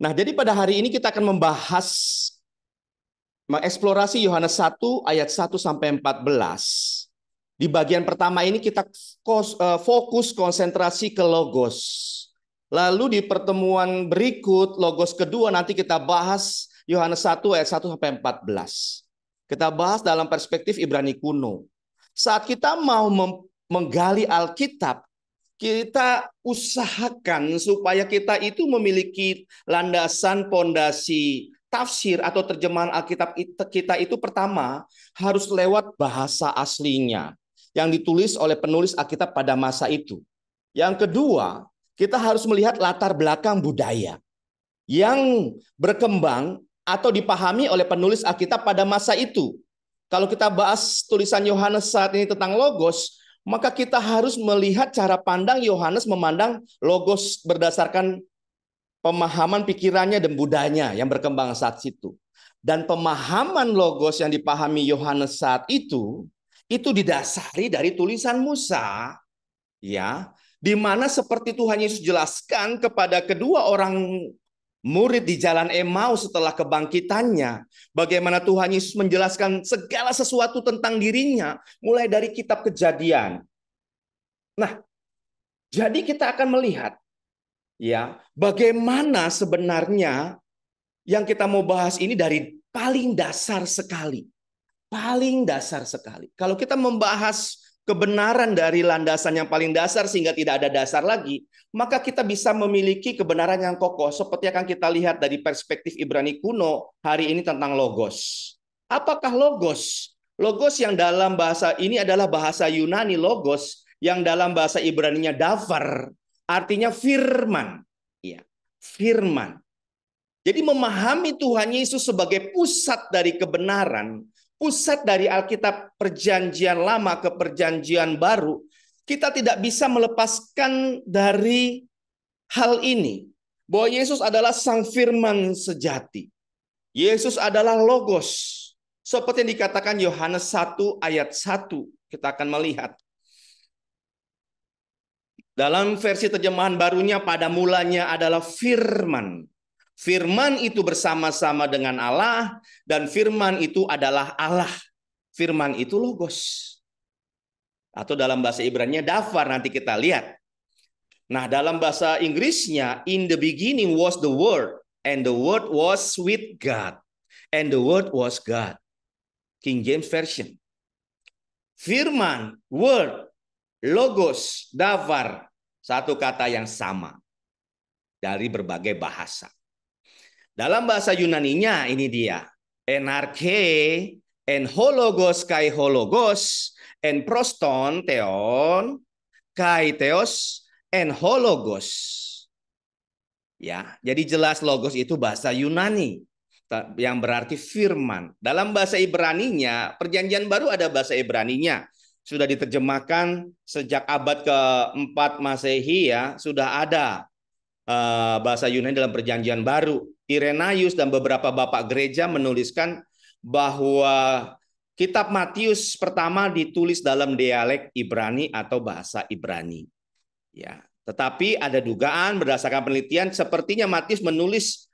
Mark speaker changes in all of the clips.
Speaker 1: Nah, jadi pada hari ini kita akan membahas, mengeksplorasi Yohanes 1 ayat 1 sampai 14. Di bagian pertama ini kita fokus konsentrasi ke logos. Lalu di pertemuan berikut, logos kedua nanti kita bahas Yohanes 1 ayat 1 sampai 14. Kita bahas dalam perspektif Ibrani kuno. Saat kita mau menggali Alkitab, kita usahakan supaya kita itu memiliki landasan pondasi tafsir atau terjemahan Alkitab kita itu pertama harus lewat bahasa aslinya yang ditulis oleh penulis Alkitab pada masa itu. Yang kedua, kita harus melihat latar belakang budaya yang berkembang atau dipahami oleh penulis Alkitab pada masa itu. Kalau kita bahas tulisan Yohanes saat ini tentang logos, maka kita harus melihat cara pandang Yohanes memandang logos berdasarkan pemahaman pikirannya dan budayanya yang berkembang saat itu. Dan pemahaman logos yang dipahami Yohanes saat itu didasari dari tulisan Musa, ya, di mana seperti Tuhan Yesus jelaskan kepada kedua orang murid di jalan Emmaus setelah kebangkitannya, bagaimana Tuhan Yesus menjelaskan segala sesuatu tentang dirinya, mulai dari kitab Kejadian. Nah, jadi kita akan melihat, ya, bagaimana sebenarnya yang kita mau bahas ini dari paling dasar sekali. Paling dasar sekali. Kalau kita membahas kebenaran dari landasan yang paling dasar sehingga tidak ada dasar lagi, maka kita bisa memiliki kebenaran yang kokoh seperti akan kita lihat dari perspektif Ibrani kuno hari ini tentang logos. Apakah logos? Logos yang dalam bahasa ini adalah bahasa Yunani logos, yang dalam bahasa Ibraninya davar, artinya firman. Ya, firman. Jadi memahami Tuhan Yesus sebagai pusat dari kebenaran, pusat dari Alkitab Perjanjian Lama ke Perjanjian Baru, kita tidak bisa melepaskan dari hal ini. Bahwa Yesus adalah Sang Firman sejati. Yesus adalah Logos. Seperti yang dikatakan Yohanes 1 ayat 1. Kita akan melihat. Dalam versi terjemahan barunya, pada mulanya adalah firman. Firman itu bersama-sama dengan Allah, dan firman itu adalah Allah. Firman itu logos. Atau dalam bahasa Ibraninya davar, nanti kita lihat. Nah, dalam bahasa Inggrisnya, in the beginning was the word, and the word was with God, and the word was God. King James Version. Firman, word, logos, davar, satu kata yang sama dari berbagai bahasa. Dalam bahasa Yunaninya ini dia, enarche, en hologos kai hologos, en proston theon kai theos, en hologos. Ya, jadi jelas logos itu bahasa Yunani yang berarti firman. Dalam bahasa Ibraninya, Perjanjian Baru ada bahasa Ibraninya. Sudah diterjemahkan sejak abad ke-4 Masehi, ya, sudah ada bahasa Yunani dalam Perjanjian Baru. Irenaeus dan beberapa bapak gereja menuliskan bahwa kitab Matius pertama ditulis dalam dialek Ibrani atau bahasa Ibrani. Ya, tetapi ada dugaan berdasarkan penelitian sepertinya Matius menulis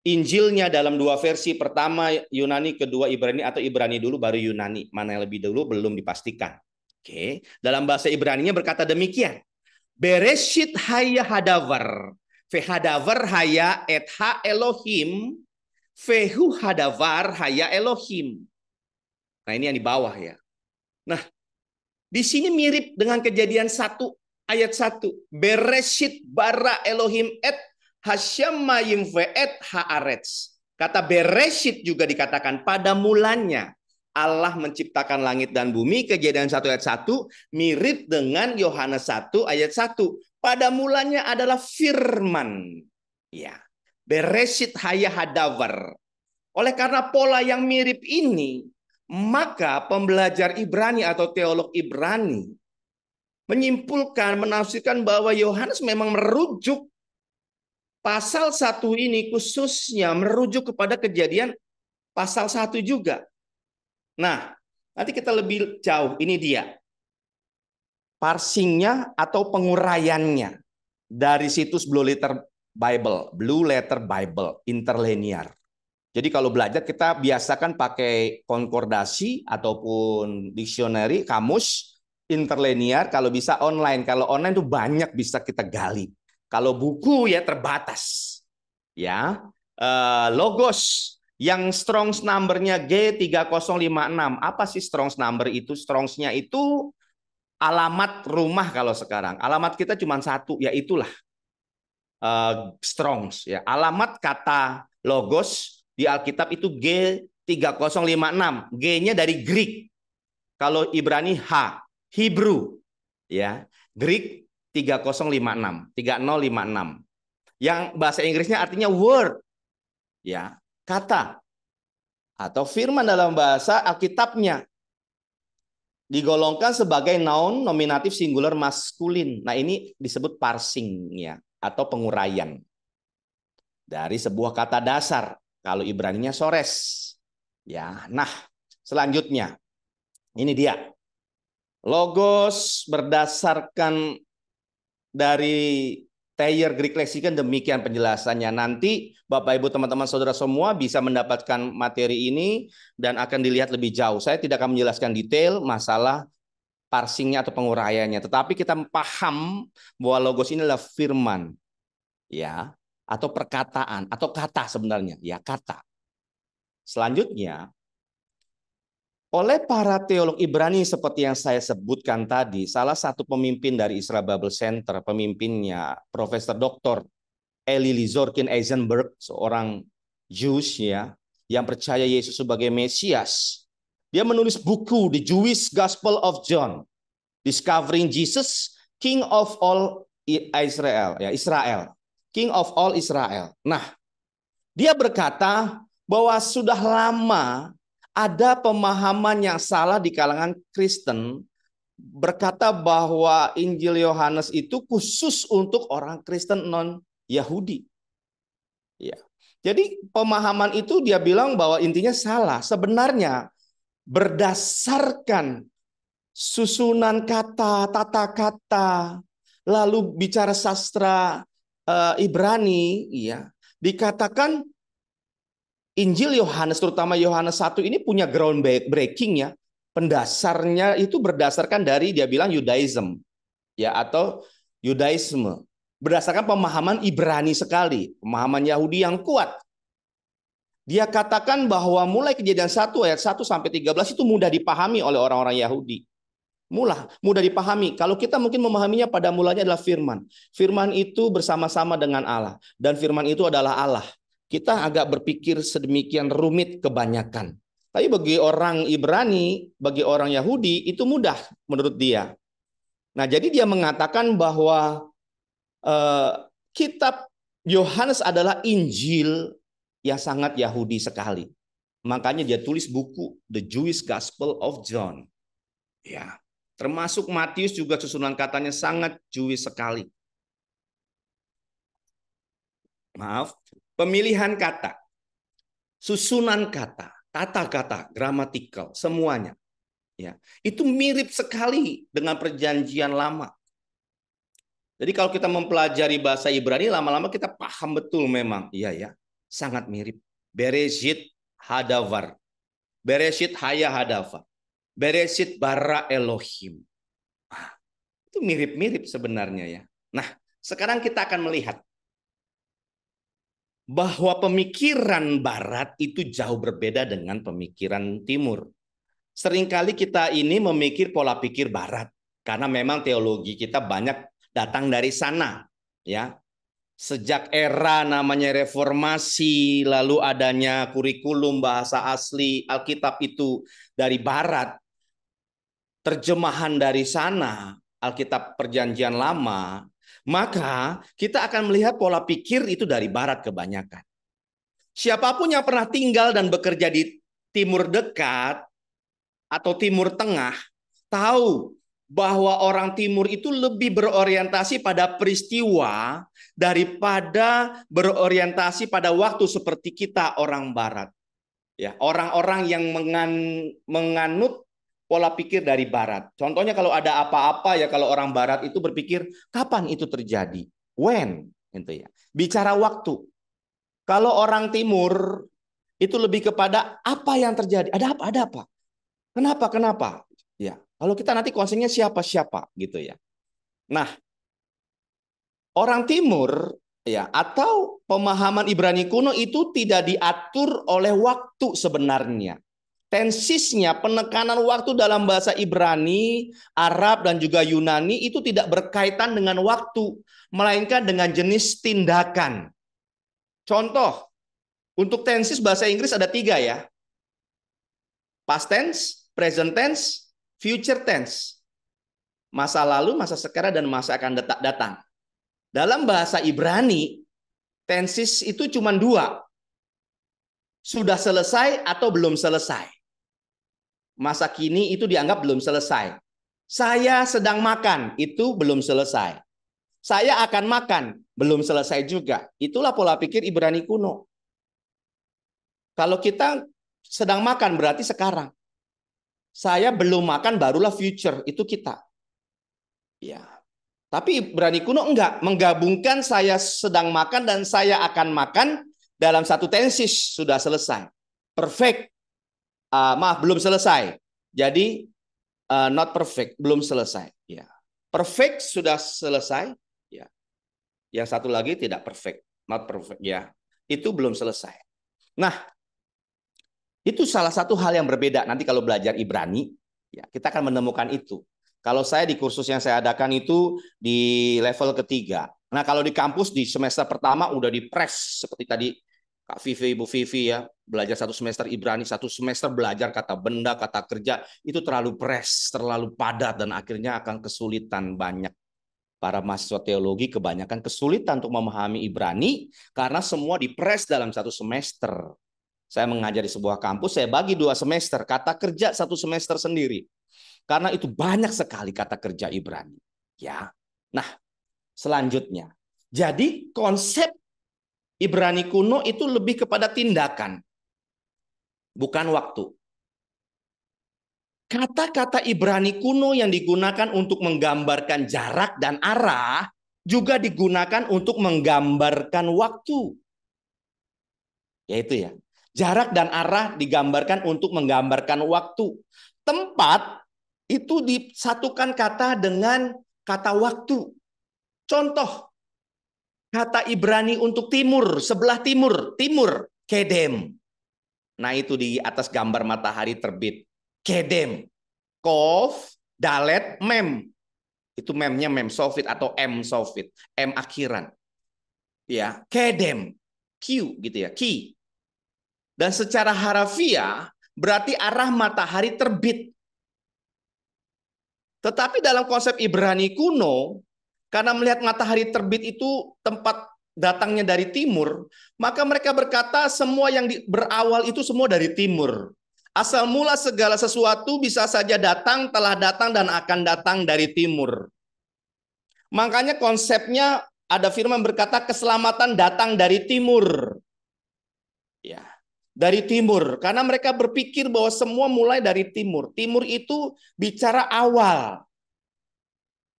Speaker 1: Injilnya dalam dua versi, pertama Yunani, kedua Ibrani, atau Ibrani dulu baru Yunani. Mana yang lebih dulu belum dipastikan. Oke, dalam bahasa Ibraninya berkata demikian. Bereshit haya hadavar, vehadavar haya et ha Elohim, vehu hadavar haya Elohim. Nah, ini yang di bawah, ya. Nah, di sini mirip dengan Kejadian 1 ayat 1. Bereshit bara Elohim et hasyamayim ve'et haaretz. Kata bereshit juga dikatakan pada mulanya Allah menciptakan langit dan bumi, Kejadian 1 ayat 1, mirip dengan Yohanes 1 ayat 1. Pada mulanya adalah firman. Ya, bereshit haya hadavar. Oleh karena pola yang mirip ini, maka pembelajar Ibrani atau teolog Ibrani menyimpulkan, menafsirkan bahwa Yohanes memang merujuk pasal 1 ini khususnya merujuk kepada Kejadian pasal 1 juga. Nah, nanti kita lebih jauh. Ini dia parsingnya atau penguraiannya dari situs Blue Letter Bible, Blue Letter Bible, interlinear. Jadi kalau belajar kita biasakan pakai konkordasi ataupun dictionary, kamus, interlinear, kalau bisa online. Kalau online tuh banyak bisa kita gali. Kalau buku ya terbatas. Ya, Logos yang Strong's number-nya G3056. Apa sih Strong's number itu? Strong's-nya itu alamat rumah kalau sekarang. Alamat kita cuma satu, yaitulah Strong's. Ya. Alamat kata Logos di Alkitab itu G3056. G-nya dari Greek. Kalau Ibrani H, Hebrew. Ya, Greek 3056, 3056. Yang bahasa Inggrisnya artinya word. Ya, kata atau firman dalam bahasa Alkitabnya digolongkan sebagai noun nominatif singular maskulin. Nah, ini disebut parsing ya atau penguraian dari sebuah kata dasar. Kalau Ibraninya sores. Ya, nah, selanjutnya ini dia. Logos berdasarkan dari Thayer Greek Lexicon, demikian penjelasannya. Nanti Bapak Ibu teman-teman saudara semua bisa mendapatkan materi ini dan akan dilihat lebih jauh. Saya tidak akan menjelaskan detail masalah parsingnya atau penguraiannya, tetapi kita paham bahwa logos ini adalah firman, ya, atau perkataan atau kata sebenarnya, ya kata. Selanjutnya, oleh para teolog Ibrani seperti yang saya sebutkan tadi, salah satu pemimpin dari Israel Bible Center, pemimpinnya Profesor Dr. Eli Lizorkin Eisenberg, seorang Jews ya, yang percaya Yesus sebagai Mesias. Dia menulis buku The Jewish Gospel of John, Discovering Jesus, King of all Israel, ya Israel, King of all Israel. Nah, dia berkata bahwa sudah lama ada pemahaman yang salah di kalangan Kristen berkata bahwa Injil Yohanes itu khusus untuk orang Kristen non-Yahudi. Ya. Jadi pemahaman itu dia bilang bahwa intinya salah. Sebenarnya berdasarkan susunan kata, tata kata, lalu bicara sastra Ibrani, ya, dikatakan Injil Yohanes, terutama Yohanes 1 ini punya ground breaking ya. Pendasarnya itu berdasarkan dari dia bilang Yudaism ya atau Yudaisme. Berdasarkan pemahaman Ibrani sekali, pemahaman Yahudi yang kuat. Dia katakan bahwa mulai Kejadian 1 ayat 1 sampai 13 itu mudah dipahami oleh orang-orang Yahudi. Mudah dipahami. Kalau kita mungkin memahaminya pada mulanya adalah firman. Firman itu bersama-sama dengan Allah dan firman itu adalah Allah. Kita agak berpikir sedemikian rumit kebanyakan. Tapi bagi orang Ibrani, bagi orang Yahudi itu mudah menurut dia. Nah, jadi dia mengatakan bahwa kitab Yohanes adalah Injil yang sangat Yahudi sekali. Makanya dia tulis buku The Jewish Gospel of John. Ya, termasuk Matius juga susunan katanya sangat Jewish sekali. Maaf, pemilihan kata, susunan kata, tata kata, gramatikal, semuanya. Ya, itu mirip sekali dengan Perjanjian Lama. Jadi kalau kita mempelajari bahasa Ibrani, lama-lama kita paham betul memang. Iya ya, sangat mirip. Bereshit hadavar. Bereshit haya hadavar. Bereshit bara Elohim. Nah, itu mirip-mirip sebenarnya ya. Nah, sekarang kita akan melihat bahwa pemikiran barat itu jauh berbeda dengan pemikiran timur. Seringkali kita ini memikir pola pikir barat karena memang teologi kita banyak datang dari sana, ya. Sejak era namanya reformasi, lalu adanya kurikulum bahasa asli Alkitab itu dari barat, terjemahan dari sana, Alkitab Perjanjian Lama, maka kita akan melihat pola pikir itu dari barat kebanyakan. Siapapun yang pernah tinggal dan bekerja di Timur Dekat atau Timur Tengah tahu bahwa orang Timur itu lebih berorientasi pada peristiwa daripada berorientasi pada waktu seperti kita orang Barat. Ya, orang-orang yang menganut pola pikir dari Barat. Contohnya kalau ada apa-apa ya kalau orang Barat itu berpikir kapan itu terjadi? When? Itu ya. Bicara waktu. Kalau orang timur itu lebih kepada apa yang terjadi? Ada apa? Ada apa? Kenapa? Kenapa? Ya. Kalau kita nanti konsennya siapa-siapa gitu ya. Nah, orang timur ya atau pemahaman Ibrani kuno itu tidak diatur oleh waktu sebenarnya. Tensisnya, penekanan waktu dalam bahasa Ibrani, Arab, dan juga Yunani itu tidak berkaitan dengan waktu, melainkan dengan jenis tindakan. Contoh, untuk tensis bahasa Inggris ada 3 ya. Past tense, present tense, future tense. Masa lalu, masa sekarang, dan masa akan datang. Dalam bahasa Ibrani, tensis itu cuma 2. Sudah selesai atau belum selesai. Masa kini itu dianggap belum selesai. Saya sedang makan, itu belum selesai. Saya akan makan, belum selesai juga. Itulah pola pikir Ibrani kuno. Kalau kita sedang makan berarti sekarang. Saya belum makan barulah future, itu kita. Ya. Tapi Ibrani kuno enggak, menggabungkan saya sedang makan dan saya akan makan dalam satu tensis, sudah selesai. Perfect. Maaf, belum selesai. Jadi not perfect, belum selesai. Ya. Perfect sudah selesai. Ya. Yang satu lagi tidak perfect, not perfect. Ya. Itu belum selesai. Nah, itu salah satu hal yang berbeda. Nanti kalau belajar Ibrani, ya, kita akan menemukan itu. Kalau saya di kursus yang saya adakan itu di level ketiga. Nah, kalau di kampus di semester pertama udah di press seperti tadi Kak Vivi, Ibu Vivi ya, belajar 1 semester Ibrani, 1 semester belajar kata benda, kata kerja, itu terlalu press, terlalu padat, dan akhirnya akan kesulitan banyak. Para mahasiswa teologi kebanyakan kesulitan untuk memahami Ibrani karena semua di press dalam 1 semester. Saya mengajar di sebuah kampus, saya bagi 2 semester, kata kerja 1 semester sendiri. Karena itu banyak sekali kata kerja Ibrani. Ya. Nah, selanjutnya. Jadi konsep Ibrani kuno itu lebih kepada tindakan, bukan waktu. Kata-kata Ibrani kuno yang digunakan untuk menggambarkan jarak dan arah juga digunakan untuk menggambarkan waktu. Yaitu ya, jarak dan arah digambarkan untuk menggambarkan waktu. Tempat itu disatukan kata dengan kata waktu. Contoh, kata Ibrani untuk timur, sebelah timur, timur, kedem. Nah itu di atas gambar matahari terbit. Kedem. Kof, dalet, mem. Itu memnya mem sofit atau m sofit. M akhiran. Ya, kedem. Q gitu ya, ki. Dan secara harafiah berarti arah matahari terbit. Tetapi dalam konsep Ibrani kuno, karena melihat matahari terbit itu tempat datangnya dari timur, maka mereka berkata semua yang berawal itu semua dari timur. Asal mula segala sesuatu bisa saja datang, telah datang, dan akan datang dari timur. Makanya konsepnya ada firman berkata keselamatan datang dari timur. Ya, dari timur. Karena mereka berpikir bahwa semua mulai dari timur. Timur itu bicara awal.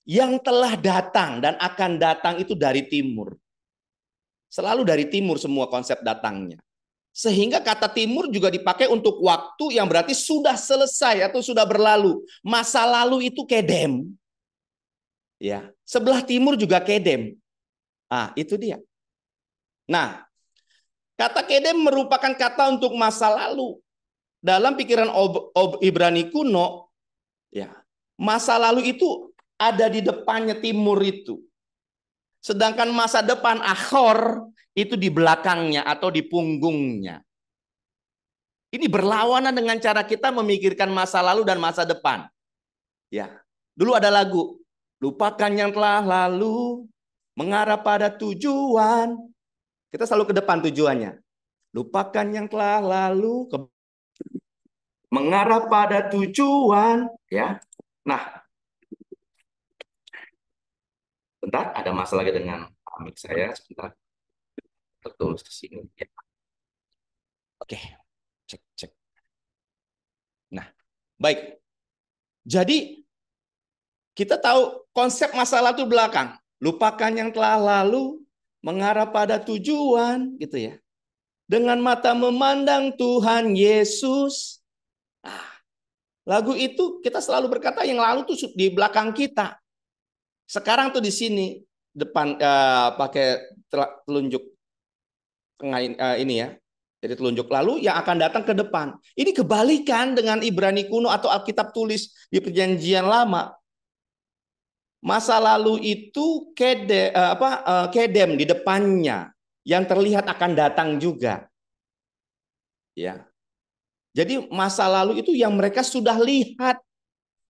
Speaker 1: Yang telah datang dan akan datang itu dari timur. Selalu dari timur semua konsep datangnya. Sehingga kata timur juga dipakai untuk waktu yang berarti sudah selesai atau sudah berlalu. Masa lalu itu kedem. Ya, sebelah timur juga kedem. Ah, itu dia. Nah, kata kedem merupakan kata untuk masa lalu. Dalam pikiran Ibrani kuno, ya, masa lalu itu ada di depannya timur itu. Sedangkan masa depan akhor itu di belakangnya atau di punggungnya. Ini berlawanan dengan cara kita memikirkan masa lalu dan masa depan. Ya, dulu ada lagu, lupakan yang telah lalu, mengarah pada tujuan. Kita selalu ke depan tujuannya. Lupakan yang telah lalu, mengarah pada tujuan. Ya, nah, bentar, ada masalah lagi dengan mic saya. Sebentar, tertulis di sini. Ya. Oke, cek. Nah, baik. Jadi kita tahu konsep masa lalu belakang. Lupakan yang telah lalu, mengarah pada tujuan, gitu ya. Dengan mata memandang Tuhan Yesus. Ah, lagu itu kita selalu berkata yang lalu tuh di belakang kita. Sekarang tuh di sini depan pakai telunjuk tengah ini ya. Jadi telunjuk lalu yang akan datang ke depan. Ini kebalikan dengan Ibrani kuno atau Alkitab tulis di Perjanjian Lama. Masa lalu itu kedem di depannya yang terlihat akan datang juga. Ya. Jadi masa lalu itu yang mereka sudah lihat,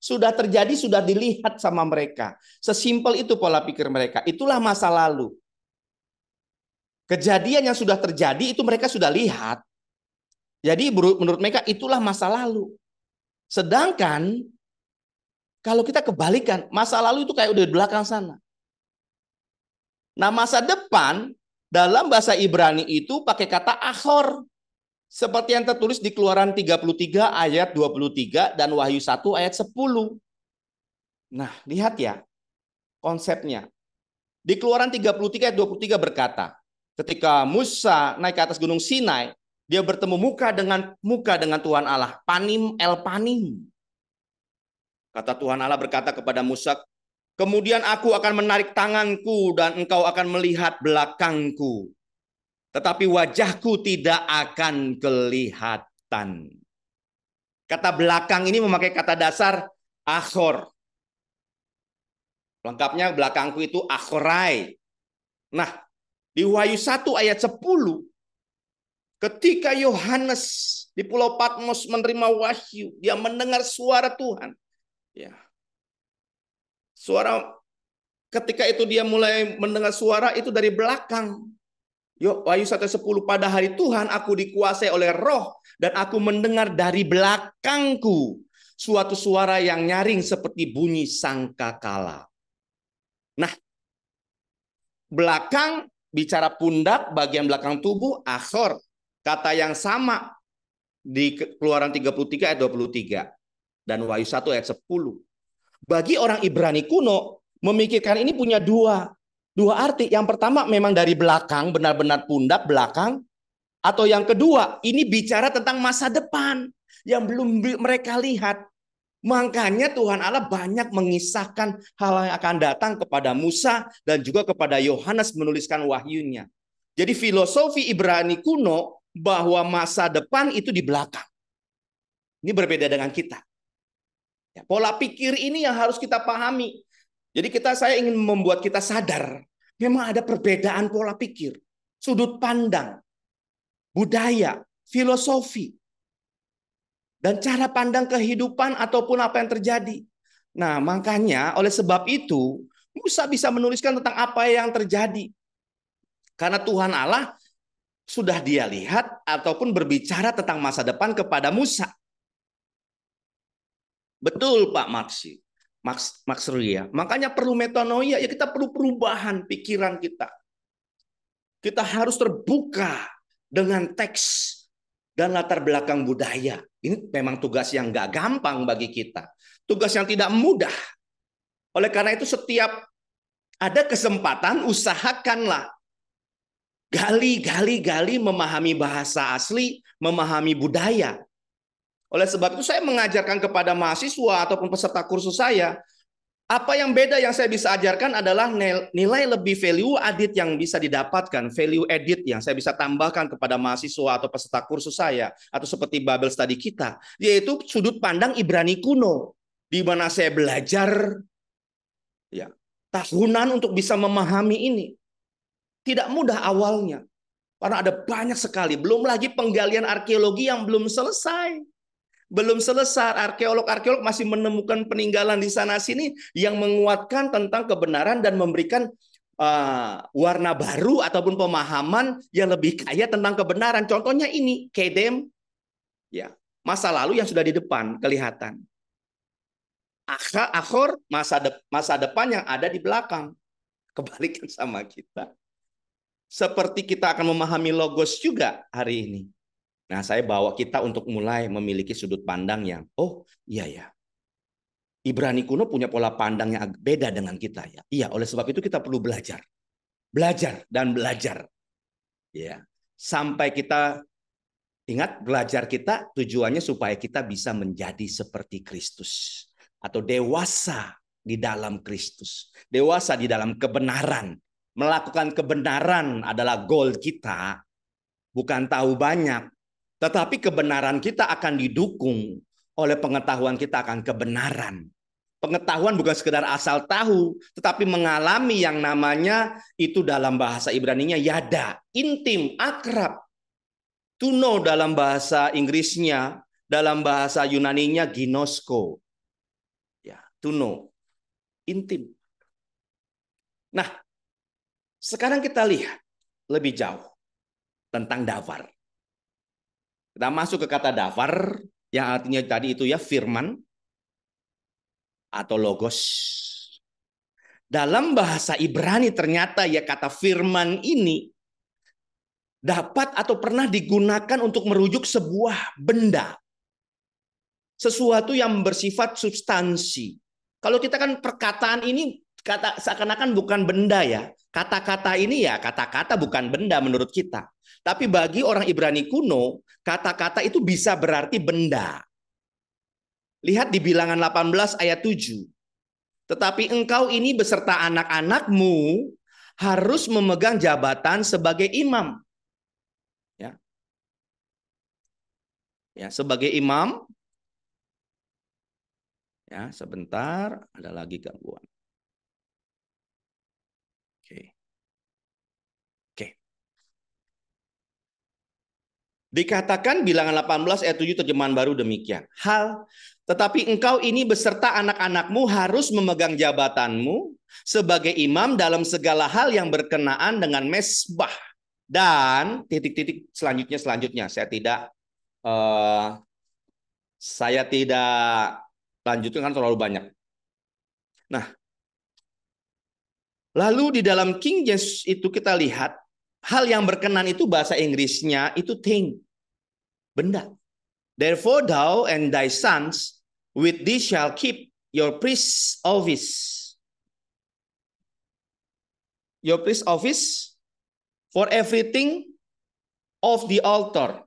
Speaker 1: sudah terjadi, sudah dilihat sama mereka. Sesimpel itu pola pikir mereka. Itulah masa lalu. Kejadian yang sudah terjadi itu mereka sudah lihat. Jadi menurut mereka itulah masa lalu. Sedangkan kalau kita kebalikan, masa lalu itu kayak udah di belakang sana. Nah, masa depan dalam bahasa Ibrani itu pakai kata akhor. Seperti yang tertulis di Keluaran 33 ayat 23 dan Wahyu 1 ayat 10. Nah, lihat ya konsepnya. Di Keluaran 33 ayat 23 berkata, ketika Musa naik ke atas gunung Sinai, dia bertemu muka dengan Tuhan Allah, panim el panim. Kata Tuhan Allah berkata kepada Musa, kemudian aku akan menarik tanganku dan engkau akan melihat belakangku. Tetapi wajahku tidak akan kelihatan. Kata belakang ini memakai kata dasar akhor. Lengkapnya belakangku itu akhorai. Nah, di Wahyu 1 ayat 10, ketika Yohanes di Pulau Patmos menerima wahyu, dia mendengar suara Tuhan. Ya. Suara ketika itu dia mulai mendengar suara itu dari belakang. Wahyu 1:10, pada hari Tuhan aku dikuasai oleh roh dan aku mendengar dari belakangku suatu suara yang nyaring seperti bunyi sangkakala. Nah, belakang bicara pundak, bagian belakang tubuh, akhor. Kata yang sama di Keluaran 33 ayat 23 dan Wahyu 1 ayat 10. Bagi orang Ibrani kuno memikirkan ini punya dua arti. Yang pertama memang dari belakang, benar-benar pundak belakang. Atau yang kedua, ini bicara tentang masa depan yang belum mereka lihat. Makanya Tuhan Allah banyak mengisahkan hal yang akan datang kepada Musa dan juga kepada Yohanes menuliskan wahyunya. Jadi filosofi Ibrani kuno bahwa masa depan itu di belakang. Ini berbeda dengan kita. Ya, pola pikir ini yang harus kita pahami. Jadi saya ingin membuat kita sadar, memang ada perbedaan pola pikir, sudut pandang, budaya, filosofi, dan cara pandang kehidupan ataupun apa yang terjadi. Nah, makanya oleh sebab itu, Musa bisa menuliskan tentang apa yang terjadi. Karena Tuhan Allah sudah dia lihat ataupun berbicara tentang masa depan kepada Musa. Betul Pak Max Ria. Makanya perlu metanoia, ya kita perlu perubahan pikiran kita. Kita harus terbuka dengan teks dan latar belakang budaya. Ini memang tugas yang gak gampang bagi kita. Tugas yang tidak mudah. Oleh karena itu setiap ada kesempatan usahakanlah. Gali memahami bahasa asli, memahami budaya. Oleh sebab itu saya mengajarkan kepada mahasiswa ataupun peserta kursus saya, apa yang beda yang saya bisa ajarkan adalah nilai lebih value added yang bisa didapatkan, value added yang saya bisa tambahkan kepada mahasiswa atau peserta kursus saya, atau seperti Bible Study kita, yaitu sudut pandang Ibrani kuno, di mana saya belajar ya tahunan untuk bisa memahami ini. Tidak mudah awalnya, karena ada banyak sekali, belum lagi penggalian arkeologi yang belum selesai. Belum selesai, arkeolog masih menemukan peninggalan di sana-sini yang menguatkan tentang kebenaran dan memberikan warna baru ataupun pemahaman yang lebih kaya tentang kebenaran. Contohnya ini, kedem, ya, masa lalu yang sudah di depan kelihatan. Akhor, masa depan yang ada di belakang. Kebalikan sama kita. Seperti kita akan memahami logos juga hari ini. Nah, saya bawa kita untuk mulai memiliki sudut pandang yang, oh iya ya, Ibrani kuno punya pola pandang yang beda dengan kita ya. Iya, oleh sebab itu kita perlu belajar. belajar dan belajar. Ya, sampai kita ingat belajar kita tujuannya supaya kita bisa menjadi seperti Kristus atau dewasa di dalam Kristus, dewasa di dalam kebenaran. Melakukan kebenaran adalah goal kita, bukan tahu banyak, tetapi kebenaran kita akan didukung oleh pengetahuan kita akan kebenaran. Pengetahuan bukan sekedar asal tahu, tetapi mengalami yang namanya itu dalam bahasa Ibraninya yada, intim, akrab. To know dalam bahasa Inggrisnya, dalam bahasa Yunaninya ginosko. Ya, to know, intim. Nah, sekarang kita lihat lebih jauh tentang dafar. Kita masuk ke kata dafar yang artinya tadi itu ya firman atau logos. Dalam bahasa Ibrani ternyata ya kata firman ini dapat atau pernah digunakan untuk merujuk sebuah benda. Sesuatu yang bersifat substansi. Kalau kita kan perkataan ini kata seakan-akan bukan benda ya. Kata-kata ini ya kata-kata bukan benda menurut kita. Tapi bagi orang Ibrani kuno, kata-kata itu bisa berarti benda. Lihat di Bilangan 18 ayat 7. Tetapi engkau ini beserta anak-anakmu harus memegang jabatan sebagai imam. Ya. Ya, sebagai imam. Ya, sebentar, ada lagi gangguan. Oke. Oke. Dikatakan Bilangan 18 ayat 7 terjemahan baru demikian. Tetapi engkau ini beserta anak-anakmu harus memegang jabatanmu sebagai imam dalam segala hal yang berkenaan dengan mesbah dan titik-titik selanjutnya saya tidak lanjutkan kan terlalu banyak. Nah, lalu di dalam King James itu kita lihat hal yang berkenan itu bahasa Inggrisnya itu thing, benda. Therefore thou and thy sons with thee shall keep your priest's office. Your priest's office for everything of the altar.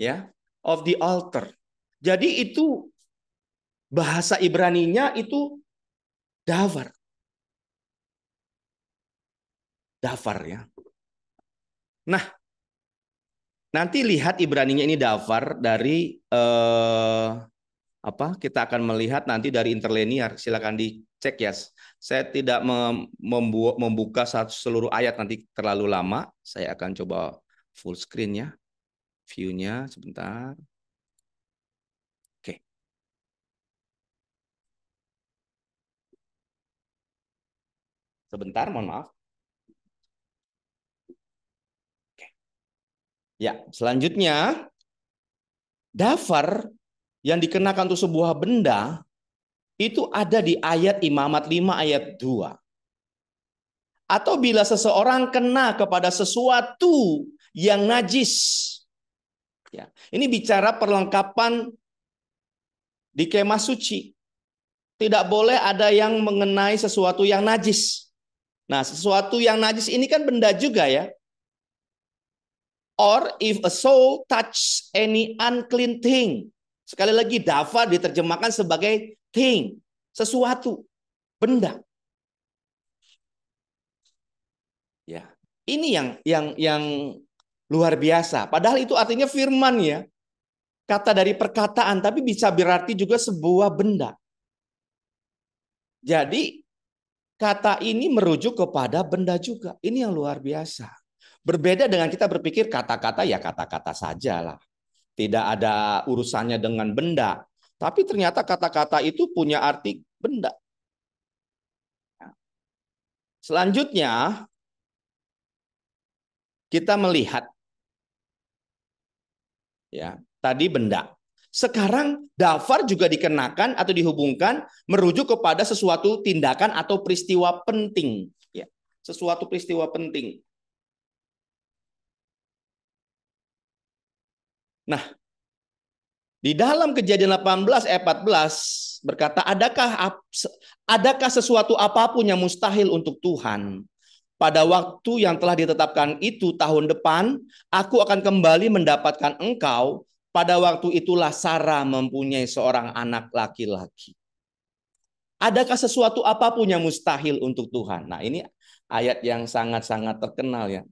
Speaker 1: Ya, of the altar. Jadi itu bahasa Ibraninya itu davar. Davar ya. Nah, nanti lihat Ibraninya ini davar dari kita akan melihat nanti dari interlinear. Silakan dicek ya. Saya tidak membuka seluruh ayat nanti terlalu lama. Saya akan coba full screen ya. View-nya sebentar. Oke. Sebentar, mohon maaf. Oke. Ya, selanjutnya dafar yang dikenakan untuk sebuah benda itu ada di ayat Imamat 5 ayat 2. Atau bila seseorang kena kepada sesuatu yang najis. Ya, ini bicara perlengkapan di kemah suci. Tidak boleh ada yang mengenai sesuatu yang najis. Nah, sesuatu yang najis ini kan benda juga ya. Or if a soul touch any unclean thing. Sekali lagi, dafa diterjemahkan sebagai thing, sesuatu, benda. Ya, ini yang luar biasa. Padahal itu artinya firman ya, kata dari perkataan, tapi bisa berarti juga sebuah benda. Jadi kata ini merujuk kepada benda juga. Ini yang luar biasa. Berbeda dengan kita berpikir kata-kata ya kata-kata sajalah. Tidak ada urusannya dengan benda. Tapi ternyata kata-kata itu punya arti benda. Selanjutnya, kita melihat. Ya, tadi benda. Sekarang dafar juga dikenakan atau dihubungkan merujuk kepada sesuatu tindakan atau peristiwa penting. Ya, sesuatu peristiwa penting. Nah, Di dalam Kejadian 18 ayat 14 berkata, adakah sesuatu apapun yang mustahil untuk Tuhan? Pada waktu yang telah ditetapkan itu tahun depan, aku akan kembali mendapatkan engkau. Pada waktu itulah Sarah mempunyai seorang anak laki-laki. Adakah sesuatu apapun yang mustahil untuk Tuhan? Nah, ini ayat yang sangat-sangat terkenal ya.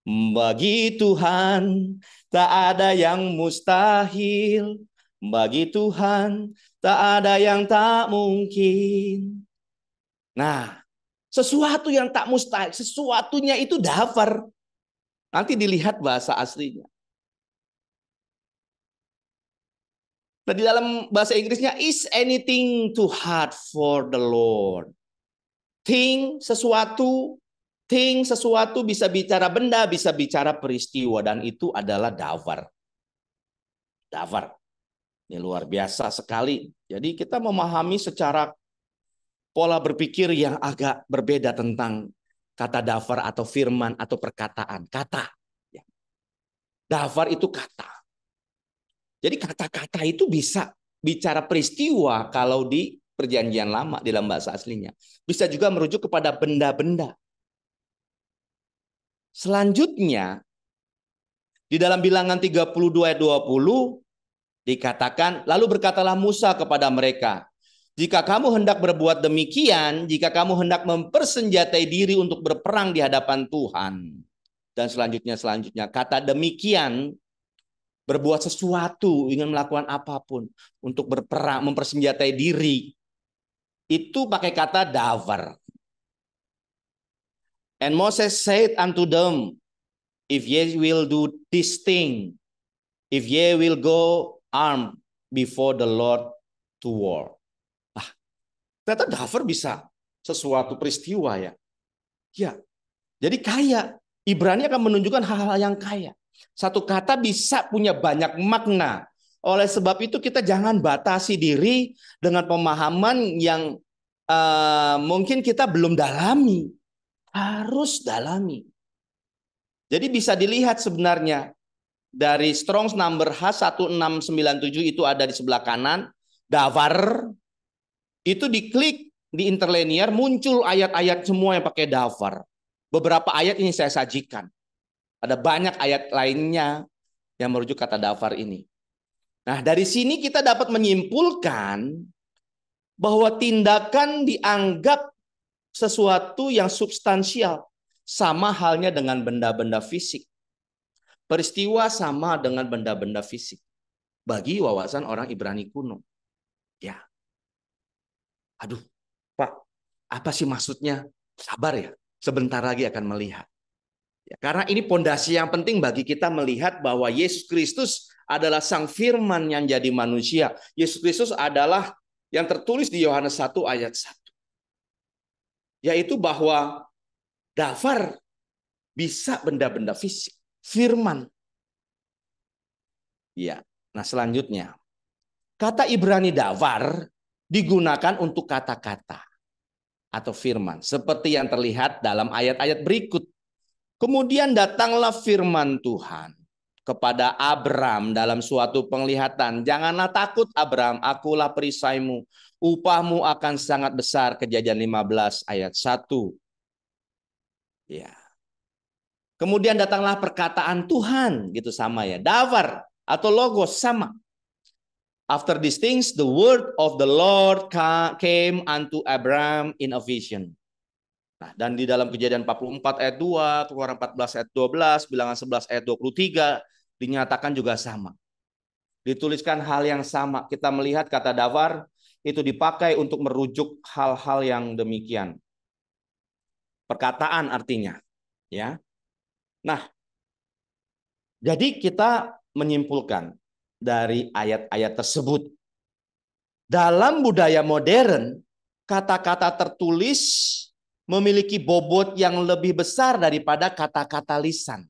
Speaker 1: Bagi Tuhan tak ada yang mustahil. Bagi Tuhan tak ada yang tak mungkin. Nah, sesuatu yang tak mustahil, sesuatunya itu dafar. Nanti dilihat bahasa aslinya. Nah, di dalam bahasa Inggrisnya, is anything too hard for the Lord? Sesuatu bisa bicara benda, bisa bicara peristiwa, dan itu adalah dafar. Dafar. Ini luar biasa sekali. Jadi kita memahami secara pola berpikir yang agak berbeda tentang kata dafar atau firman atau perkataan. Kata. Dafar itu kata. Jadi kata-kata itu bisa bicara peristiwa kalau di Perjanjian Lama di dalam bahasa aslinya. Bisa juga merujuk kepada benda-benda. Selanjutnya, di dalam Bilangan 32 ayat 20 dikatakan, lalu berkatalah Musa kepada mereka, jika kamu hendak berbuat demikian, jika kamu hendak mempersenjatai diri untuk berperang di hadapan Tuhan. Dan selanjutnya kata demikian, berbuat sesuatu, ingin melakukan apapun untuk berperang, mempersenjatai diri, itu pakai kata davar. And Moses said unto them, if ye will do this thing, if ye will go armed before the Lord to war. Ternyata davar bisa sesuatu peristiwa ya. Ya, jadi kaya. Ibrani akan menunjukkan hal-hal yang kaya. Satu kata bisa punya banyak makna. Oleh sebab itu kita jangan batasi diri dengan pemahaman yang mungkin kita belum dalami. Harus dalami. Jadi bisa dilihat sebenarnya dari Strong's number H1697 itu ada di sebelah kanan. Davar itu diklik di interlinear muncul ayat-ayat semua yang pakai davar. Beberapa ayat ini saya sajikan. Ada banyak ayat lainnya yang merujuk kata davar ini. Nah, dari sini kita dapat menyimpulkan bahwa tindakan dianggap sesuatu yang substansial. Sama halnya dengan benda-benda fisik. Peristiwa sama dengan benda-benda fisik. Bagi wawasan orang Ibrani kuno. Ya. Aduh, Pak, apa sih maksudnya? Sabar ya, sebentar lagi akan melihat. Ya, karena ini pondasi yang penting bagi kita melihat bahwa Yesus Kristus adalah Sang Firman yang jadi manusia. Yesus Kristus adalah yang tertulis di Yohanes 1 ayat 1. Yaitu bahwa davar bisa benda-benda fisik. Firman. Ya. Nah, selanjutnya. Kata Ibrani davar digunakan untuk kata-kata atau firman. Seperti yang terlihat dalam ayat-ayat berikut. Kemudian datanglah firman Tuhan kepada Abram dalam suatu penglihatan. Janganlah takut Abram, akulah perisaimu. Upahmu akan sangat besar. Kejadian 15 ayat 1. Ya. Kemudian datanglah perkataan Tuhan, gitu sama ya. Davar atau logos sama. After these things, the word of the Lord came unto Abram in a vision. Nah, dan di dalam Kejadian 44 ayat 2, Keluaran 14 ayat 12, Bilangan 11 ayat 23, dinyatakan juga sama. Dituliskan hal yang sama. Kita melihat kata davar itu dipakai untuk merujuk hal-hal yang demikian. Perkataan artinya. Ya. Nah, jadi kita menyimpulkan dari ayat-ayat tersebut. Dalam budaya modern, kata-kata tertulis memiliki bobot yang lebih besar daripada kata-kata lisan.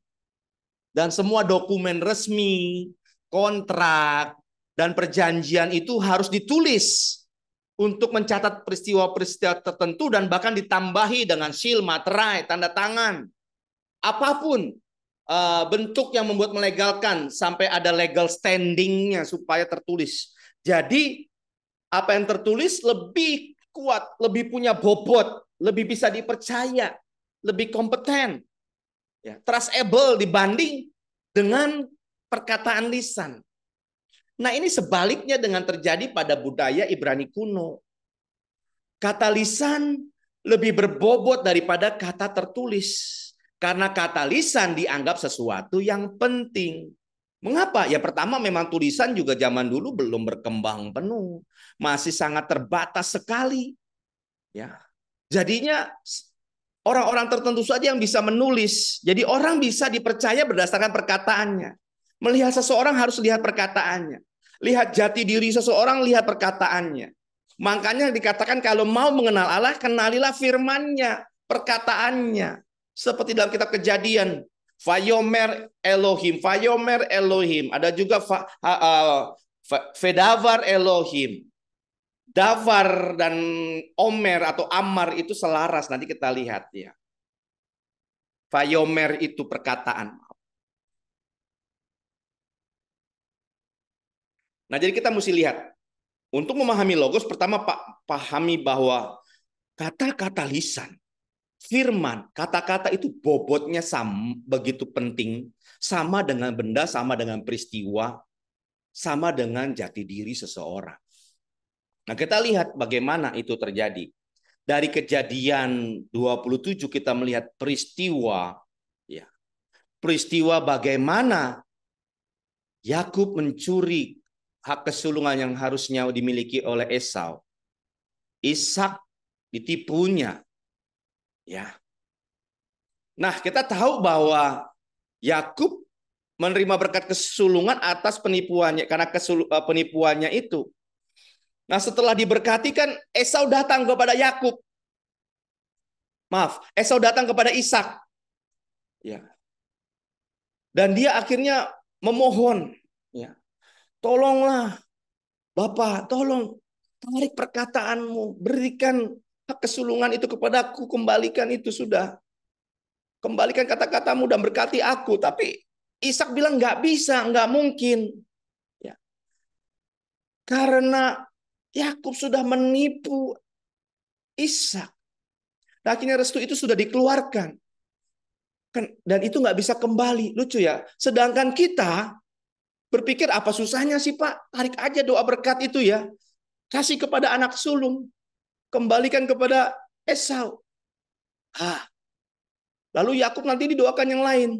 Speaker 1: Dan semua dokumen resmi, kontrak, dan perjanjian itu harus ditulis untuk mencatat peristiwa-peristiwa tertentu dan bahkan ditambahi dengan seal, materai, tanda tangan. Apapun. bentuk yang membuat melegalkan sampai ada legal standingnya supaya tertulis. Jadi apa yang tertulis lebih kuat, lebih punya bobot, lebih bisa dipercaya, lebih kompeten, ya, trustable dibanding dengan perkataan lisan. Nah, ini sebaliknya dengan terjadi pada budaya Ibrani kuno. Kata lisan lebih berbobot daripada kata tertulis. Karena kata lisan dianggap sesuatu yang penting. Mengapa? Ya pertama memang tulisan juga zaman dulu belum berkembang penuh. Masih sangat terbatas sekali. Ya. Jadinya orang-orang tertentu saja yang bisa menulis. Jadi orang bisa dipercaya berdasarkan perkataannya. Melihat seseorang harus lihat perkataannya. Lihat jati diri seseorang, lihat perkataannya. Makanya dikatakan kalau mau mengenal Allah, kenalilah firman-Nya, perkataannya. Seperti dalam kitab Kejadian, Vayomer Elohim, Vayomer Elohim. Ada juga Vedavar Elohim. Davar dan Omer atau Amar itu selaras. Nanti kita lihat ya. Vayomer itu perkataan. Nah, jadi kita mesti lihat. Untuk memahami logos, pertama pahami bahwa kata-kata lisan, firman, kata-kata itu bobotnya sama, begitu penting. Sama dengan benda, sama dengan peristiwa, sama dengan jati diri seseorang. Nah, kita lihat bagaimana itu terjadi. Dari Kejadian 27 kita melihat peristiwa, ya, peristiwa bagaimana Yakub mencuri hak kesulungan yang harusnya dimiliki oleh Esau. Ishak ditipunya, ya. Nah, kita tahu bahwa Yakub menerima berkat kesulungan atas penipuannya karena penipuannya itu. Nah, setelah diberkati kan Esau datang kepada Yakub. Maaf, Esau datang kepada Ishak. Ya. Dan dia akhirnya memohon, ya. Tolonglah Bapak, tolong tarik perkataanmu, berikan hak kesulungan itu kepadaku, kembalikan itu sudah. Kembalikan kata-katamu dan berkati aku. Tapi Ishak bilang nggak bisa, nggak mungkin. Ya. Karena Yakub sudah menipu Ishak. Nah, akhirnya restu itu sudah dikeluarkan. Dan itu nggak bisa kembali. Lucu ya. Sedangkan kita berpikir apa susahnya sih Pak? Tarik aja doa berkat itu ya. Kasih kepada anak sulung. Kembalikan kepada Esau. Lalu Yakub nanti didoakan yang lain.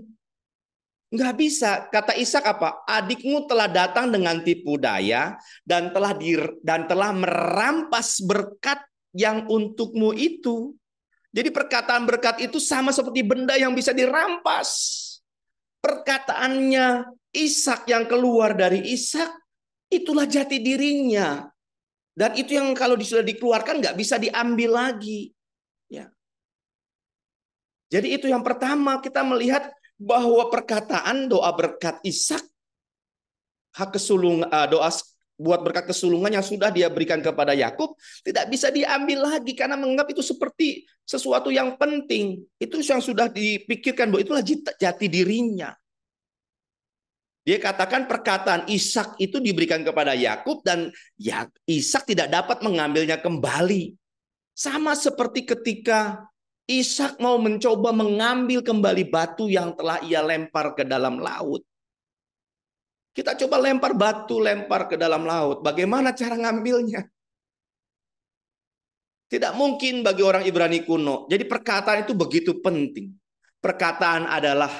Speaker 1: Nggak bisa. Kata Ishak apa? Adikmu telah datang dengan tipu daya dan telah merampas berkat yang untukmu itu. Jadi perkataan berkat itu sama seperti benda yang bisa dirampas. Perkataannya Ishak yang keluar dari Ishak, itulah jati dirinya. Dan itu yang kalau sudah dikeluarkan nggak bisa diambil lagi. Ya. Jadi itu yang pertama kita melihat bahwa perkataan doa berkat Ishak, hak kesulungan, doa buat berkat kesulungan yang sudah dia berikan kepada Yakub tidak bisa diambil lagi karena menganggap itu seperti sesuatu yang penting. Itu yang sudah dipikirkan bahwa itulah jati dirinya. Dia katakan perkataan Ishak itu diberikan kepada Yakub dan Ishak tidak dapat mengambilnya kembali. Sama seperti ketika Ishak mau mencoba mengambil kembali batu yang telah ia lempar ke dalam laut. Kita coba lempar batu, lempar ke dalam laut. Bagaimana cara ngambilnya? Tidak mungkin bagi orang Ibrani kuno. Jadi perkataan itu begitu penting. Perkataan adalah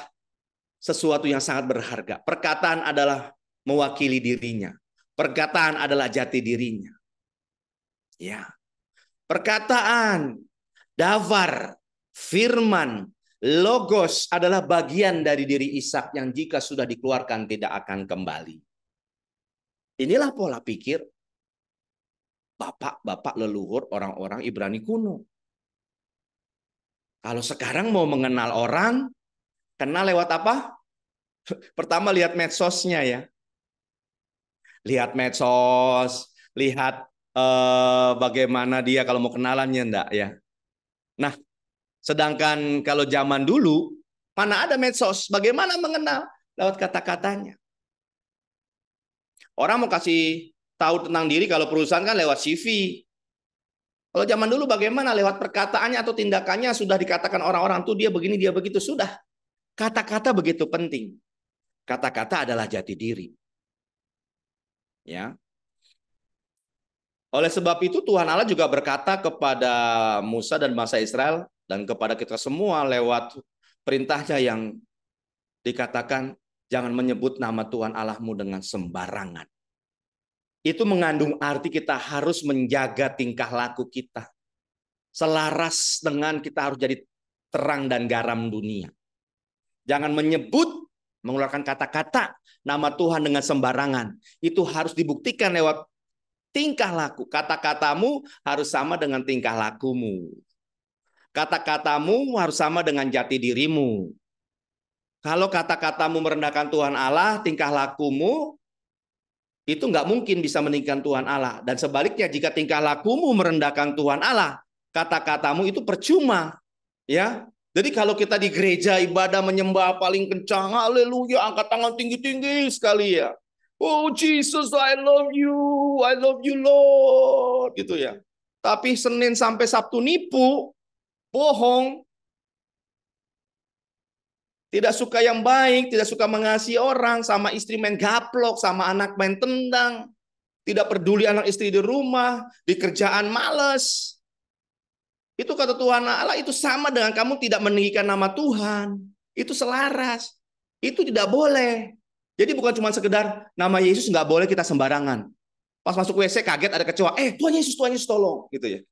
Speaker 1: sesuatu yang sangat berharga. Perkataan adalah mewakili dirinya. Perkataan adalah jati dirinya. Ya. Perkataan, davar, firman, logos adalah bagian dari diri Ishak yang jika sudah dikeluarkan tidak akan kembali. Inilah pola pikir bapak-bapak leluhur orang-orang Ibrani kuno. Kalau sekarang mau mengenal orang, kenal lewat apa? Pertama lihat medsosnya ya. Lihat medsos, lihat bagaimana dia kalau mau kenalannya enggak ya. Nah, sedangkan kalau zaman dulu Mana ada medsos? Bagaimana mengenal? Lewat kata-katanya. Orang mau kasih tahu tentang diri kalau perusahaan kan lewat CV. Kalau zaman dulu bagaimana? Lewat perkataannya atau tindakannya sudah dikatakan orang-orang tuh dia begini, dia begitu. Sudah. Kata-kata begitu penting. Kata-kata adalah jati diri. Ya. Oleh sebab itu Tuhan Allah juga berkata kepada Musa dan bangsa Israel dan kepada kita semua lewat perintahnya yang dikatakan jangan menyebut nama Tuhan Allahmu dengan sembarangan. Itu mengandung arti kita harus menjaga tingkah laku kita. Selaras dengan kita harus jadi terang dan garam dunia. Jangan menyebut, mengeluarkan kata-kata nama Tuhan dengan sembarangan. Itu harus dibuktikan lewat tingkah laku. Kata-katamu harus sama dengan tingkah lakumu. Kata-katamu harus sama dengan jati dirimu. Kalau kata-katamu merendahkan Tuhan Allah, tingkah lakumu itu nggak mungkin bisa meninggikan Tuhan Allah. Dan sebaliknya, jika tingkah lakumu merendahkan Tuhan Allah, kata-katamu itu percuma. Ya, jadi kalau kita di gereja ibadah menyembah paling kencang, haleluya, angkat tangan tinggi-tinggi sekali ya. Oh Jesus, I love you Lord, gitu ya. Tapi Senin sampai Sabtu nipu, bohong, tidak suka yang baik, tidak suka mengasihi orang, sama istri main gaplok, sama anak main tendang, tidak peduli anak istri di rumah, di kerjaan males. Itu kata Tuhan Allah, itu sama dengan kamu tidak meninggikan nama Tuhan. Itu selaras. Itu tidak boleh. Jadi bukan cuma sekedar nama Yesus nggak boleh kita sembarangan. Pas masuk WC kaget ada kecoa. Tuhan Yesus tolong. Gitu ya.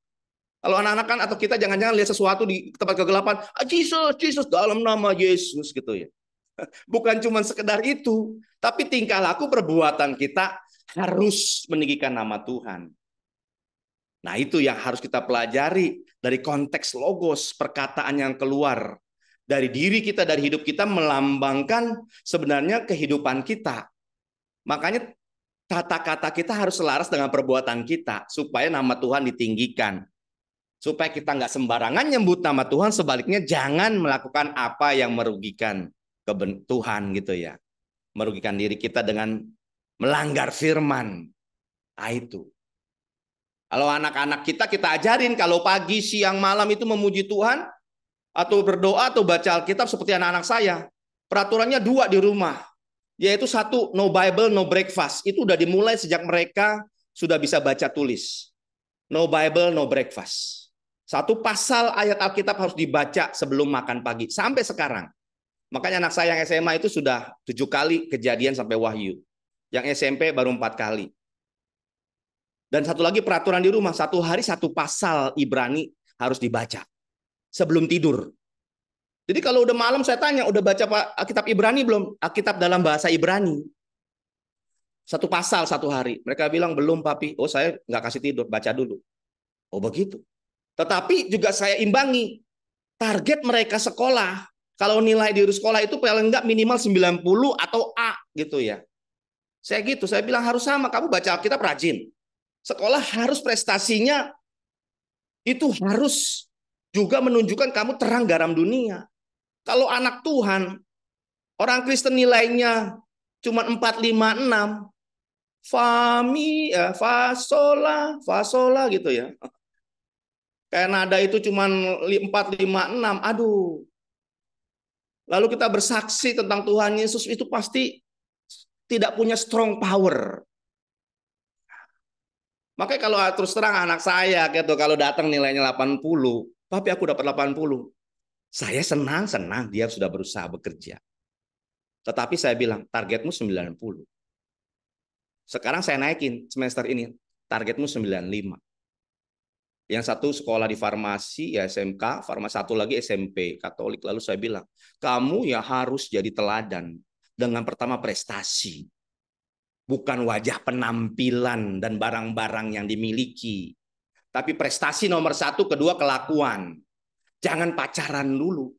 Speaker 1: Kalau anak-anak kan atau kita jangan-jangan lihat sesuatu di tempat kegelapan. Jesus dalam nama Yesus gitu ya. Bukan cuma sekedar itu. Tapi tingkah laku perbuatan kita harus meninggikan nama Tuhan. Nah itu yang harus kita pelajari dari konteks logos, perkataan yang keluar dari diri kita, dari hidup kita melambangkan sebenarnya kehidupan kita. Makanya kata-kata kita harus selaras dengan perbuatan kita supaya nama Tuhan ditinggikan. Supaya kita nggak sembarangan nyebut nama Tuhan, sebaliknya jangan melakukan apa yang merugikan Tuhan gitu ya. Merugikan diri kita dengan melanggar firman. Nah itu. Kalau anak-anak kita ajarin kalau pagi, siang, malam itu memuji Tuhan atau berdoa atau baca Alkitab seperti anak-anak saya. Peraturannya 2 di rumah. Yaitu 1, no Bible, no breakfast. Itu udah dimulai sejak mereka sudah bisa baca tulis. No Bible, no breakfast. 1 pasal ayat Alkitab harus dibaca sebelum makan pagi. Sampai sekarang. Makanya anak saya yang SMA itu sudah 7 kali kejadian sampai wahyu. Yang SMP baru 4 kali. Dan satu lagi peraturan di rumah, 1 hari 1 pasal Ibrani harus dibaca sebelum tidur. Jadi kalau udah malam saya tanya, udah baca Pak Alkitab Ibrani belum? Alkitab dalam bahasa Ibrani. 1 pasal 1 hari. Mereka bilang belum papi. Oh saya nggak kasih tidur, baca dulu. Oh begitu. Tetapi juga saya imbangi. Target mereka sekolah, kalau nilai di sekolah itu paling nggak minimal 90 atau A gitu ya. Saya gitu, saya bilang harus sama. Kamu baca Alkitab rajin. Sekolah harus prestasinya itu harus juga menunjukkan kamu terang garam dunia. Kalau anak Tuhan, orang Kristen nilainya cuma 4, 5, 6, fasola gitu ya. Kayak nada itu cuma 4, 5, 6, aduh. Lalu kita bersaksi tentang Tuhan Yesus itu pasti tidak punya strong power. Makanya kalau terus terang anak saya gitu kalau datang nilainya 80, papi aku dapat 80. Saya senang dia sudah berusaha bekerja. Tetapi saya bilang targetmu 90. Sekarang saya naikin semester ini targetmu 95. Yang satu sekolah di farmasi ya SMK, farmasi satu lagi SMP Katolik. Lalu saya bilang, kamu ya harus jadi teladan dengan pertama prestasi. Bukan wajah penampilan dan barang-barang yang dimiliki. Tapi prestasi nomor 1, kedua kelakuan. Jangan pacaran dulu.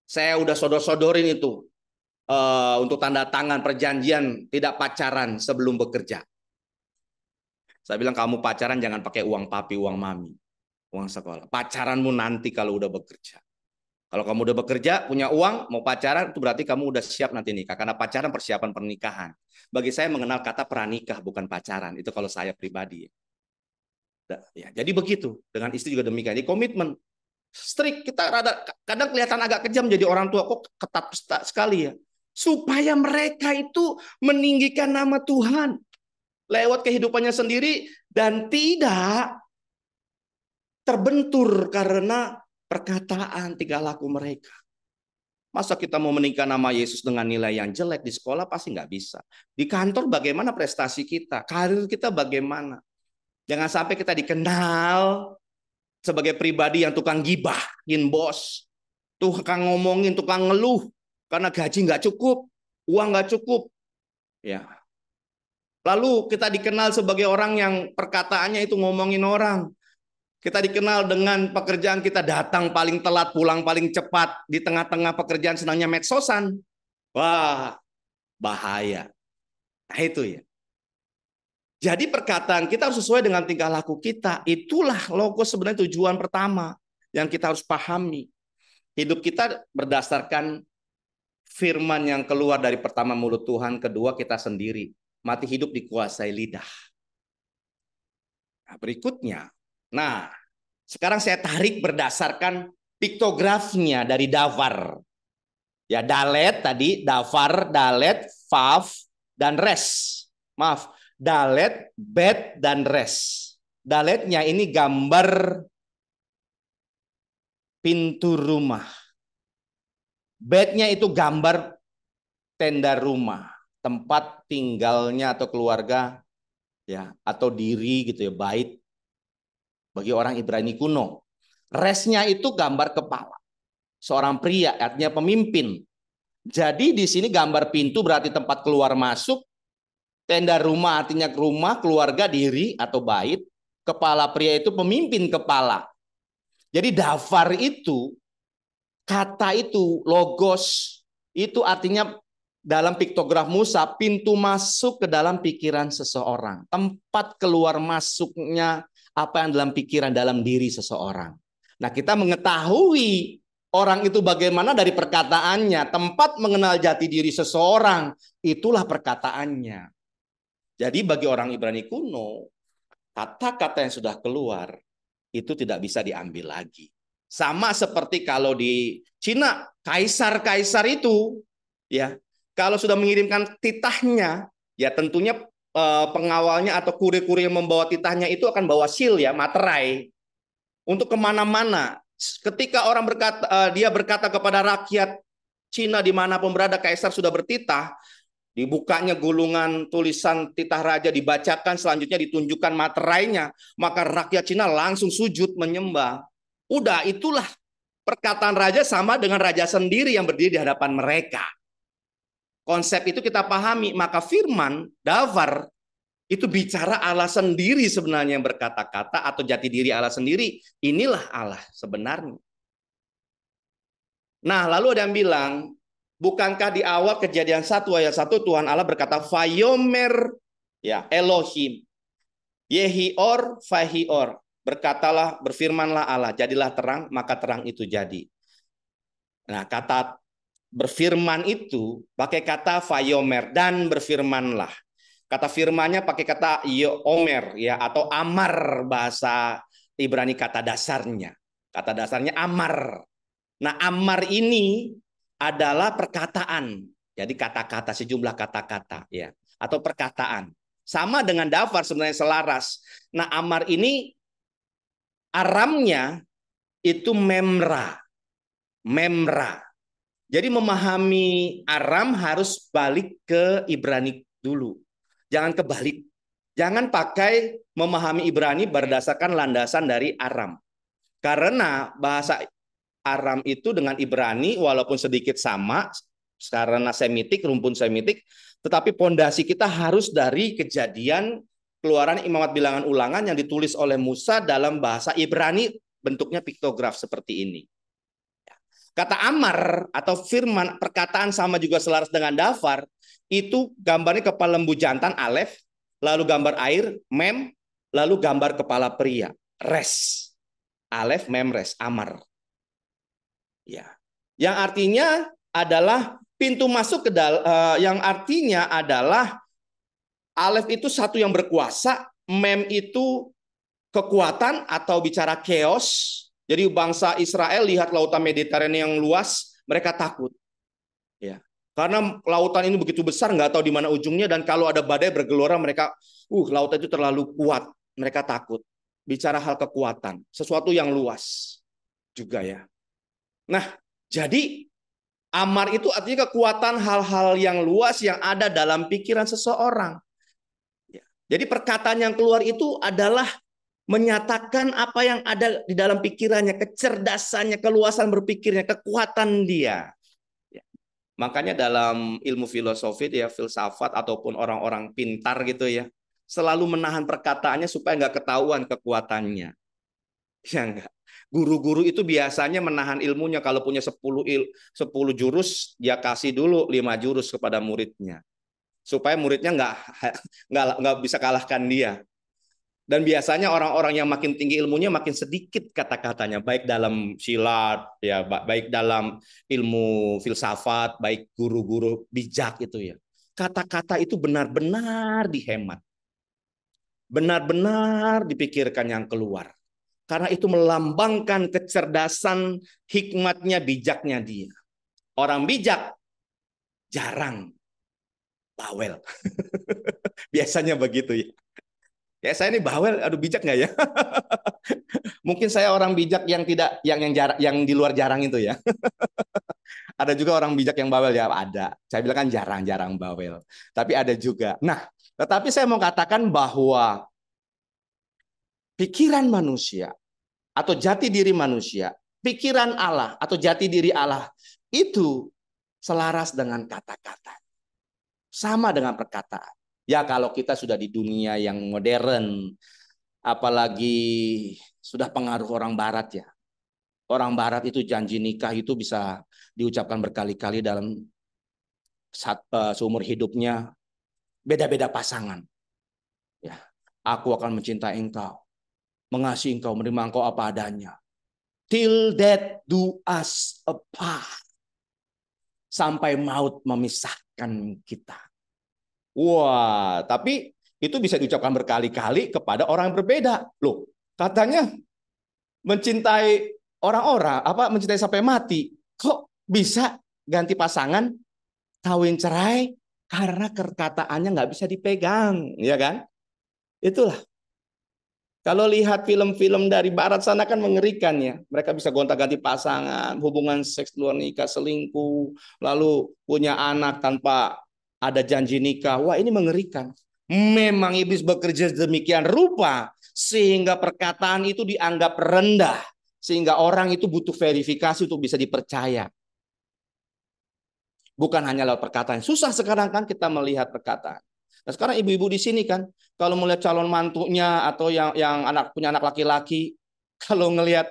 Speaker 1: Saya udah sodor-sodorin itu. Untuk tanda tangan perjanjian tidak pacaran sebelum bekerja. Saya bilang kamu pacaran jangan pakai uang papi, uang mami, uang sekolah. Pacaranmu nanti kalau udah bekerja. Kalau kamu udah bekerja, punya uang, mau pacaran, itu berarti kamu udah siap nanti nikah. Karena pacaran persiapan pernikahan. Bagi saya mengenal kata pranikah, bukan pacaran. Itu kalau saya pribadi. Ya, jadi begitu. Dengan istri juga demikian. Jadi komitmen. Strict. Kita kadang kelihatan agak kejam jadi orang tua. Kok ketat sekali ya. Supaya mereka itu meninggikan nama Tuhan. Lewat kehidupannya sendiri. Dan tidak terbentur karena perkataan tingkah laku mereka. Masa kita mau menikah nama Yesus dengan nilai yang jelek di sekolah pasti nggak bisa. Di kantor bagaimana prestasi kita, karir kita bagaimana. Jangan sampai kita dikenal sebagai pribadi yang tukang gibahin bos, tukang ngomongin, tukang ngeluh karena gaji nggak cukup, uang nggak cukup. Ya. Lalu kita dikenal sebagai orang yang perkataannya itu ngomongin orang. Kita dikenal dengan pekerjaan kita datang paling telat, pulang paling cepat, di tengah-tengah pekerjaan senangnya medsosan. Wah, bahaya. Nah itu ya. Jadi perkataan kita harus sesuai dengan tingkah laku kita. Itulah logos sebenarnya tujuan pertama yang kita harus pahami. Hidup kita berdasarkan firman yang keluar dari pertama mulut Tuhan, kedua kita sendiri. Mati hidup dikuasai lidah. Nah, berikutnya. Nah, sekarang saya tarik berdasarkan piktografnya dari Davar. Ya, dalet tadi, Davar, dalet, vav, dan res. Maaf, dalet, bet, dan res. Daletnya ini gambar pintu rumah. Betnya itu gambar tenda rumah, tempat tinggalnya atau keluarga ya, atau diri gitu ya, bait bagi orang Ibrani kuno. Resnya itu gambar kepala. Seorang pria, artinya pemimpin. Jadi di sini gambar pintu berarti tempat keluar masuk. Tenda rumah artinya rumah, keluarga, diri atau bait. Kepala pria itu pemimpin kepala. Jadi dafar itu, kata itu, logos, itu artinya dalam piktograf Musa, pintu masuk ke dalam pikiran seseorang. Tempat keluar masuknya apa yang dalam pikiran, dalam diri seseorang. Nah, kita mengetahui orang itu bagaimana dari perkataannya. Tempat mengenal jati diri seseorang, itulah perkataannya. Jadi bagi orang Ibrani kuno, kata-kata yang sudah keluar, itu tidak bisa diambil lagi. Sama seperti kalau di Cina, kaisar-kaisar itu, ya, kalau sudah mengirimkan titahnya, ya tentunya pengawalnya atau kurir-kurir yang membawa titahnya itu akan bawa seal ya, materai. Untuk kemana-mana. Ketika orang dia berkata kepada rakyat Cina dimanapun berada, kaisar sudah bertitah, dibukanya gulungan tulisan titah raja, dibacakan, selanjutnya ditunjukkan materainya, maka rakyat Cina langsung sujud menyembah. Udah, itulah perkataan raja sama dengan raja sendiri yang berdiri di hadapan mereka. Konsep itu kita pahami, maka firman, Davar, itu bicara Allah sendiri sebenarnya yang berkata-kata atau jati diri Allah sendiri. Inilah Allah sebenarnya. Nah, lalu ada yang bilang, bukankah di awal Kejadian 1 ayat 1 Tuhan Allah berkata, Vayomer ya Elohim, Yehior, Vahior. Berkatalah, berfirmanlah Allah, jadilah terang, maka terang itu jadi. Nah, kata berfirman itu pakai kata Vayomer, dan berfirmanlah. Kata firmannya pakai kata Yomer ya, atau amar bahasa Ibrani kata dasarnya. Kata dasarnya amar. Nah, amar ini adalah perkataan. Jadi kata-kata, sejumlah kata-kata ya, atau perkataan. Sama dengan dafar sebenarnya selaras. Nah, amar ini aramnya itu memra. Memra. Jadi memahami Aram harus balik ke Ibrani dulu. Jangan kebalik. Jangan pakai memahami Ibrani berdasarkan landasan dari Aram. Karena bahasa Aram itu dengan Ibrani walaupun sedikit sama, karena Semitik, rumpun Semitik, tetapi pondasi kita harus dari Kejadian, Keluaran, Imamat, Bilangan, Ulangan yang ditulis oleh Musa dalam bahasa Ibrani, bentuknya piktograf seperti ini. Kata amar atau firman, perkataan sama juga selaras dengan dafar, itu gambarnya kepala lembu jantan, alef, lalu gambar air, mem, lalu gambar kepala pria, res. Alef, mem, res, amar. Ya. Yang artinya adalah pintu masuk ke yang artinya adalah Alef itu satu yang berkuasa, Mem itu kekuatan atau bicara chaos. Jadi bangsa Israel lihat lautan Mediterania yang luas, mereka takut. Ya. Karena lautan ini begitu besar, nggak tahu di mana ujungnya, dan kalau ada badai bergelora, mereka, lautan itu terlalu kuat, mereka takut. Bicara hal kekuatan, sesuatu yang luas juga ya. Nah, jadi amar itu artinya kekuatan hal-hal yang luas yang ada dalam pikiran seseorang. Ya. Jadi perkataan yang keluar itu adalah menyatakan apa yang ada di dalam pikirannya, kecerdasannya, keluasan berpikirnya, kekuatan dia. Ya. Makanya dalam ilmu filosofi, ya, filsafat ataupun orang-orang pintar gitu ya, selalu menahan perkataannya supaya nggak ketahuan kekuatannya. Ya enggak. Guru-guru itu biasanya menahan ilmunya. Kalau punya 10 jurus, dia kasih dulu 5 jurus kepada muridnya. Supaya muridnya nggak bisa kalahkan dia. Dan biasanya orang-orang yang makin tinggi ilmunya makin sedikit kata-katanya, baik dalam silat, ya, baik dalam ilmu filsafat, baik guru-guru bijak itu ya. Kata-kata itu benar-benar dihemat, benar-benar dipikirkan yang keluar. Karena itu melambangkan kecerdasan, hikmatnya, bijaknya dia. Orang bijak jarang bawel. Biasanya begitu ya. Ya saya ini bawel, aduh bijak nggak ya? Mungkin saya orang bijak yang tidak, yang di luar jarang itu ya. Ada juga orang bijak yang bawel ya, ada. Saya bilang kan jarang-jarang bawel. Tapi ada juga. Nah, tetapi saya mau katakan bahwa pikiran manusia atau jati diri manusia, pikiran Allah atau jati diri Allah itu selaras dengan kata-kata. Sama dengan perkataan. Ya kalau kita sudah di dunia yang modern, apalagi sudah pengaruh orang barat ya. Orang barat itu janji nikah itu bisa diucapkan berkali-kali dalam seumur hidupnya, beda-beda pasangan. Ya, aku akan mencintai engkau, mengasihi engkau, menerima engkau apa adanya. Till death do us apart. Sampai maut memisahkan kita. Wah, tapi itu bisa diucapkan berkali-kali kepada orang yang berbeda. Loh, katanya mencintai orang-orang, mencintai sampai mati. Kok bisa ganti pasangan, kawin cerai, karena perkataannya nggak bisa dipegang, ya kan? Itulah. Kalau lihat film-film dari barat sana kan mengerikan ya. Mereka bisa gonta-ganti pasangan, hubungan seks luar nikah, selingkuh, lalu punya anak tanpa ada janji nikah. Wah, ini mengerikan. Memang iblis bekerja demikian rupa sehingga perkataan itu dianggap rendah, sehingga orang itu butuh verifikasi untuk bisa dipercaya. Bukan hanya lewat perkataan. Susah sekarang kan kita melihat perkataan. Nah, sekarang ibu-ibu di sini kan, kalau melihat calon mantunya atau yang punya anak laki-laki, kalau ngelihat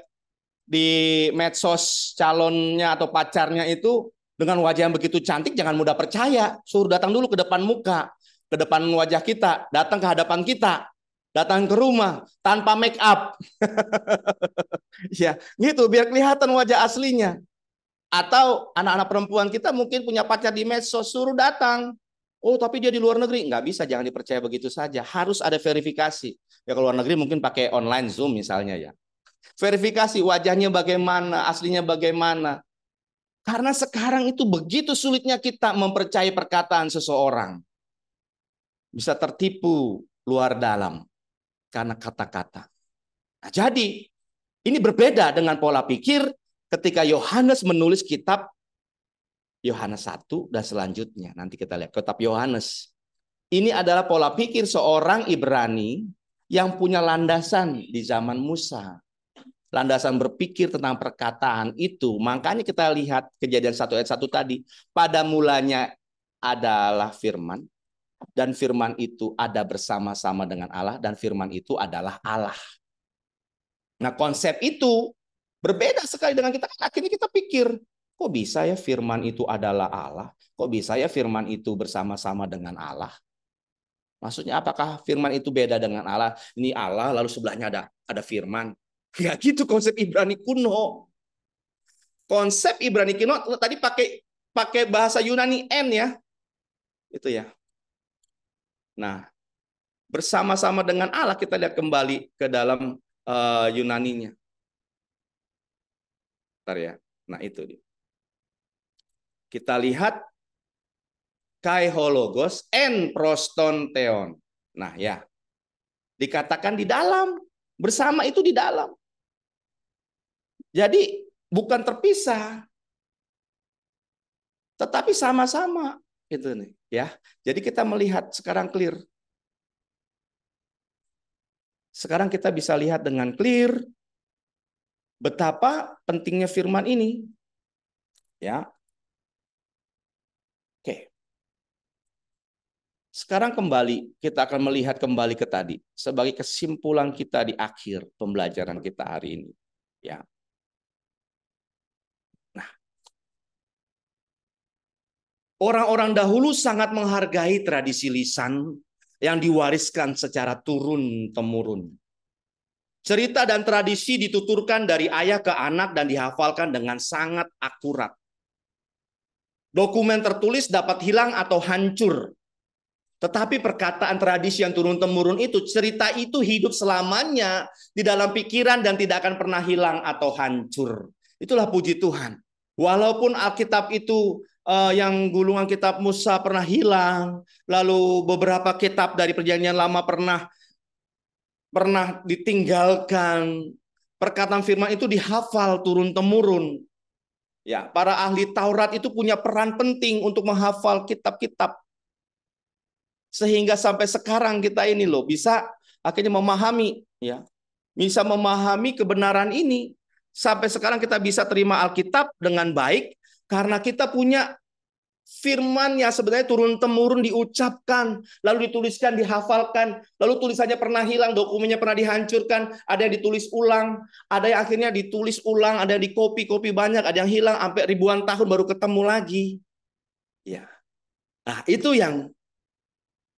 Speaker 1: di medsos calonnya atau pacarnya itu dengan wajah yang begitu cantik, jangan mudah percaya. Suruh datang dulu ke depan muka, ke depan wajah kita, datang ke hadapan kita, datang ke rumah tanpa make up. Ya, gitu biar kelihatan wajah aslinya. Atau anak-anak perempuan kita mungkin punya pacar di medsos, suruh datang. Oh, tapi dia di luar negeri. Nggak bisa, jangan dipercaya begitu saja. Harus ada verifikasi. Ya, ke luar negeri mungkin pakai online Zoom misalnya ya. Verifikasi wajahnya bagaimana, aslinya bagaimana. Karena sekarang itu begitu sulitnya kita mempercayai perkataan seseorang. Bisa tertipu luar dalam karena kata-kata. Nah, jadi, ini berbeda dengan pola pikir ketika Yohanes menulis kitab Yohanes 1 dan selanjutnya. Nanti kita lihat kitab Yohanes. Ini adalah pola pikir seorang Ibrani yang punya landasan di zaman Musa. Landasan berpikir tentang perkataan itu. Makanya kita lihat Kejadian 1 ayat 1 tadi. Pada mulanya adalah firman. Dan firman itu ada bersama-sama dengan Allah. Dan firman itu adalah Allah. Nah, konsep itu berbeda sekali dengan kita. Akhirnya kita pikir, kok bisa ya firman itu adalah Allah? Kok bisa ya firman itu bersama-sama dengan Allah? Maksudnya apakah firman itu beda dengan Allah? Ini Allah lalu sebelahnya ada firman. Ya gitu konsep Ibrani kuno. konsep Ibrani kuno tadi pakai bahasa Yunani en ya. Itu ya. Nah, bersama-sama dengan Allah kita lihat kembali ke dalam Yunaninya. Bentar ya. Nah, itu dia. Kita lihat kai hologos en proston theon. Nah, ya. Dikatakan di dalam, bersama itu di dalam. Jadi bukan terpisah, tetapi sama-sama itu nih, ya. Jadi kita melihat sekarang clear. Sekarang kita bisa lihat dengan clear betapa pentingnya firman ini. Ya. Oke. Sekarang kembali kita akan melihat kembali ke tadi sebagai kesimpulan kita di akhir pembelajaran kita hari ini, ya. Nah, orang-orang dahulu sangat menghargai tradisi lisan yang diwariskan secara turun-temurun. Cerita dan tradisi dituturkan dari ayah ke anak dan dihafalkan dengan sangat akurat. Dokumen tertulis dapat hilang atau hancur. Tetapi perkataan tradisi yang turun-temurun itu, cerita itu hidup selamanya di dalam pikiran dan tidak akan pernah hilang atau hancur. Itulah puji Tuhan. Walaupun Alkitab itu yang gulungan kitab Musa pernah hilang, lalu beberapa kitab dari Perjanjian Lama pernah ditinggalkan, perkataan firman itu dihafal turun-temurun. Ya, para ahli Taurat itu punya peran penting untuk menghafal kitab-kitab. Sehingga sampai sekarang kita ini loh bisa akhirnya memahami, ya. Bisa memahami kebenaran ini. Sampai sekarang kita bisa terima Alkitab dengan baik karena kita punya firman yang sebenarnya turun-temurun diucapkan, lalu dituliskan, dihafalkan, lalu tulisannya pernah hilang, dokumennya pernah dihancurkan, ada yang ditulis ulang, ada yang akhirnya ditulis ulang, ada yang dikopi-kopi banyak, ada yang hilang sampai ribuan tahun baru ketemu lagi. Ya. Nah, itu yang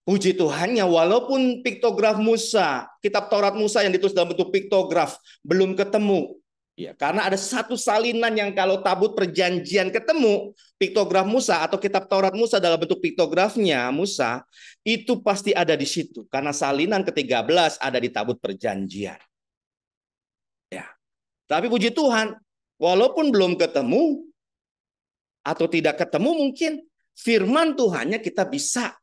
Speaker 1: puji Tuhannya, walaupun piktograf Musa, kitab Taurat Musa yang ditulis dalam bentuk piktograf belum ketemu. Ya, karena ada satu salinan yang kalau tabut perjanjian ketemu, piktograf Musa atau kitab Taurat Musa dalam bentuk piktografnya Musa, itu pasti ada di situ. Karena salinan ke-13 ada di tabut perjanjian. Ya. Tapi puji Tuhan, walaupun belum ketemu atau tidak ketemu mungkin, firman Tuhannya kita bisa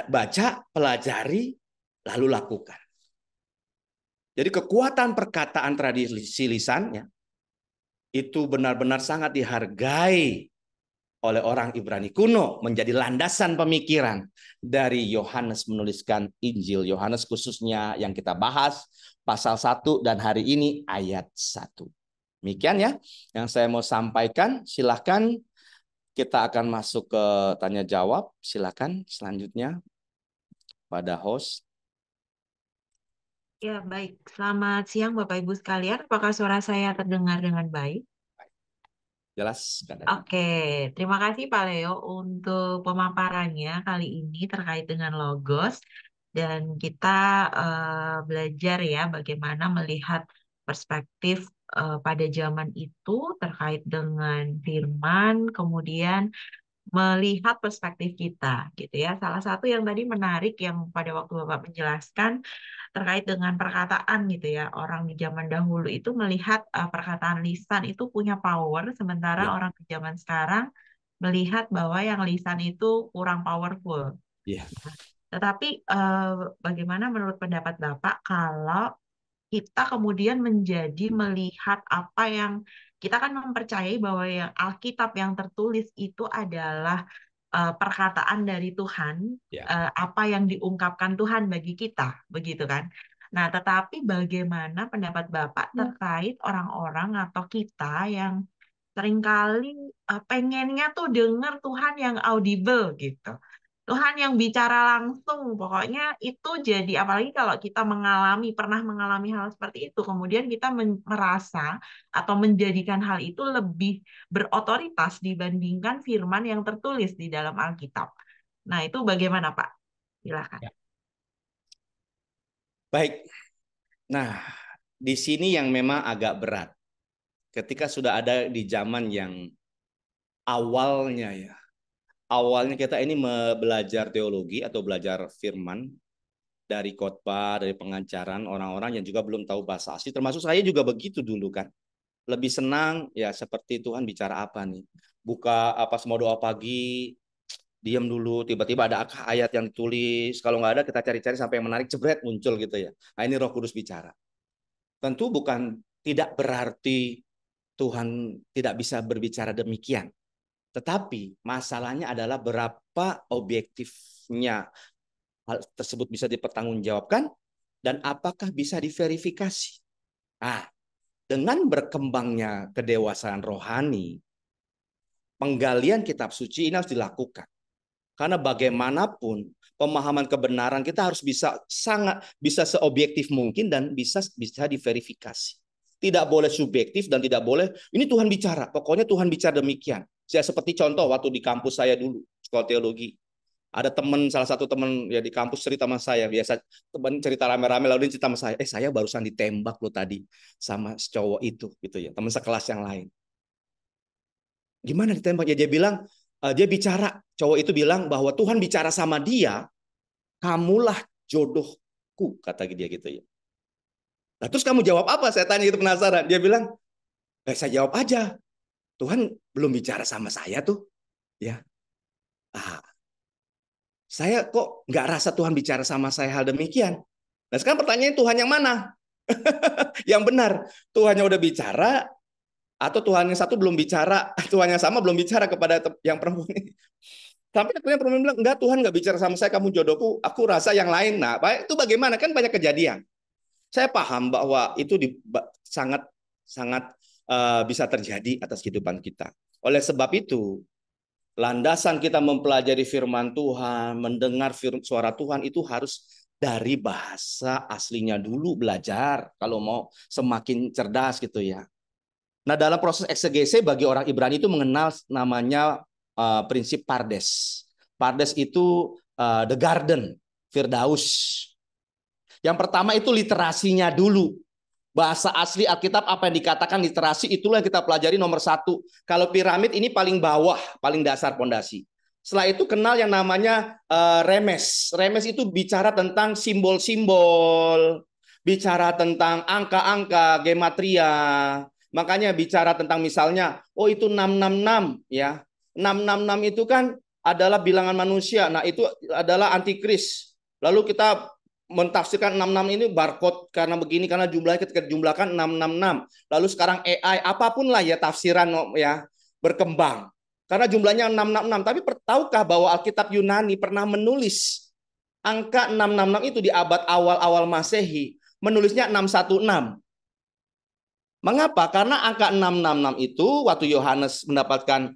Speaker 1: baca, pelajari, lalu lakukan. Jadi kekuatan perkataan tradisi lisannya itu benar-benar sangat dihargai oleh orang Ibrani kuno, menjadi landasan pemikiran dari Yohanes menuliskan Injil. Yohanes khususnya yang kita bahas pasal 1 dan hari ini ayat 1. Demikian ya yang saya mau sampaikan. Silahkan kita akan masuk ke tanya jawab. Silahkan selanjutnya pada host.
Speaker 2: Ya, baik. Selamat siang Bapak Ibu sekalian. Apakah suara saya terdengar dengan baik?
Speaker 1: Jelas.
Speaker 2: Oke, terima kasih Pak Leo untuk pemaparannya kali ini terkait dengan logos. Dan kita belajar ya bagaimana melihat perspektif pada zaman itu terkait dengan firman, kemudian melihat perspektif kita gitu ya. Salah satu yang tadi menarik yang pada waktu Bapak menjelaskan terkait dengan perkataan gitu ya. Orang di zaman dahulu itu melihat perkataan lisan itu punya power, sementara
Speaker 1: Ya.
Speaker 2: orang di zaman sekarang melihat bahwa yang lisan itu kurang powerful.
Speaker 1: Ya.
Speaker 2: Tetapi bagaimana menurut pendapat Bapak kalau kita kemudian menjadi melihat apa yang kita kan mempercayai bahwa yang Alkitab yang tertulis itu adalah perkataan dari Tuhan,
Speaker 1: Ya.
Speaker 2: apa yang diungkapkan Tuhan bagi kita, begitu kan? Nah, tetapi bagaimana pendapat Bapak terkait orang-orang atau kita yang seringkali pengennya tuh dengar Tuhan yang audible gitu. Tuhan yang bicara langsung, pokoknya itu jadi, apalagi kalau kita pernah mengalami hal seperti itu, kemudian kita merasa atau menjadikan hal itu lebih berotoritas dibandingkan firman yang tertulis di dalam Alkitab. Nah, itu bagaimana, Pak? Silakan.
Speaker 1: Ya. Baik. Nah, di sini yang memang agak berat. Ketika sudah ada di zaman yang awalnya ya. Awalnya kita ini belajar teologi atau belajar firman dari khotbah, dari pengajaran orang-orang yang juga belum tahu bahasa asli. Termasuk saya juga begitu dulu kan. Lebih senang ya seperti Tuhan bicara apa nih. Buka apa semua doa pagi, diam dulu, tiba-tiba ada ayat yang ditulis. Kalau nggak ada kita cari-cari sampai yang menarik, jebret muncul gitu ya. Nah ini Roh Kudus bicara. Tentu bukan tidak berarti Tuhan tidak bisa berbicara demikian. Tetapi masalahnya adalah berapa objektifnya hal tersebut bisa dipertanggungjawabkan dan apakah bisa diverifikasi. Nah, dengan berkembangnya kedewasaan rohani, penggalian kitab suci ini harus dilakukan. Karena bagaimanapun pemahaman kebenaran kita harus bisa seobjektif mungkin dan bisa diverifikasi. Tidak boleh subjektif dan tidak boleh ini Tuhan bicara. Pokoknya Tuhan bicara demikian. Saya seperti contoh waktu di kampus saya dulu sekolah teologi. Ada salah satu teman ya di kampus cerita sama saya. Biasa teman cerita rame-rame lalu dia cerita sama saya. Saya barusan ditembak loh tadi sama cowok itu gitu ya. Teman sekelas yang lain. Gimana ditembak ya? Dia bilang dia bicara, cowok itu bilang bahwa Tuhan bicara sama dia, kamulah jodohku, kata dia gitu ya. Nah, terus kamu jawab apa? Saya tanya itu penasaran. Dia bilang, saya jawab aja. Tuhan belum bicara sama saya tuh. Ya. Saya kok nggak rasa Tuhan bicara sama saya hal demikian. Nah, sekarang pertanyaannya Tuhan yang mana? Yang benar. Tuhan yang udah bicara atau Tuhan yang satu belum bicara, Tuhan yang sama belum bicara kepada yang perempuan ini. Tapi akhirnya perempuan bilang, enggak Tuhan nggak bicara sama saya, kamu jodohku, aku rasa yang lain. Nah, itu bagaimana? Kan banyak kejadian. Saya paham bahwa itu sangat bisa terjadi atas kehidupan kita. Oleh sebab itu, landasan kita mempelajari firman Tuhan, mendengar suara Tuhan itu harus dari bahasa aslinya dulu belajar kalau mau semakin cerdas gitu ya. Nah, dalam proses eksegese bagi orang Ibrani itu mengenal namanya prinsip Pardes. Pardes itu the garden, Firdaus. Yang pertama itu literasinya dulu. Bahasa asli Alkitab apa yang dikatakan literasi itulah yang kita pelajari nomor satu. Kalau piramid ini paling bawah, paling dasar pondasi. Setelah itu kenal yang namanya remes. Remes itu bicara tentang simbol-simbol, bicara tentang angka-angka, gematria. Makanya bicara tentang misalnya, oh itu 666 ya. 666 itu kan adalah bilangan manusia. Nah, itu adalah antikris. Lalu kita mentafsirkan 66 ini barcode karena begini karena jumlahnya ketika dijumlahkan 666. Lalu sekarang AI apapun lah ya tafsiran ya berkembang. Karena jumlahnya 666. Tapi tahukah bahwa Alkitab Yunani pernah menulis angka 666 itu di abad awal-awal Masehi, menulisnya 616. Mengapa? Karena angka 666 itu waktu Yohanes mendapatkan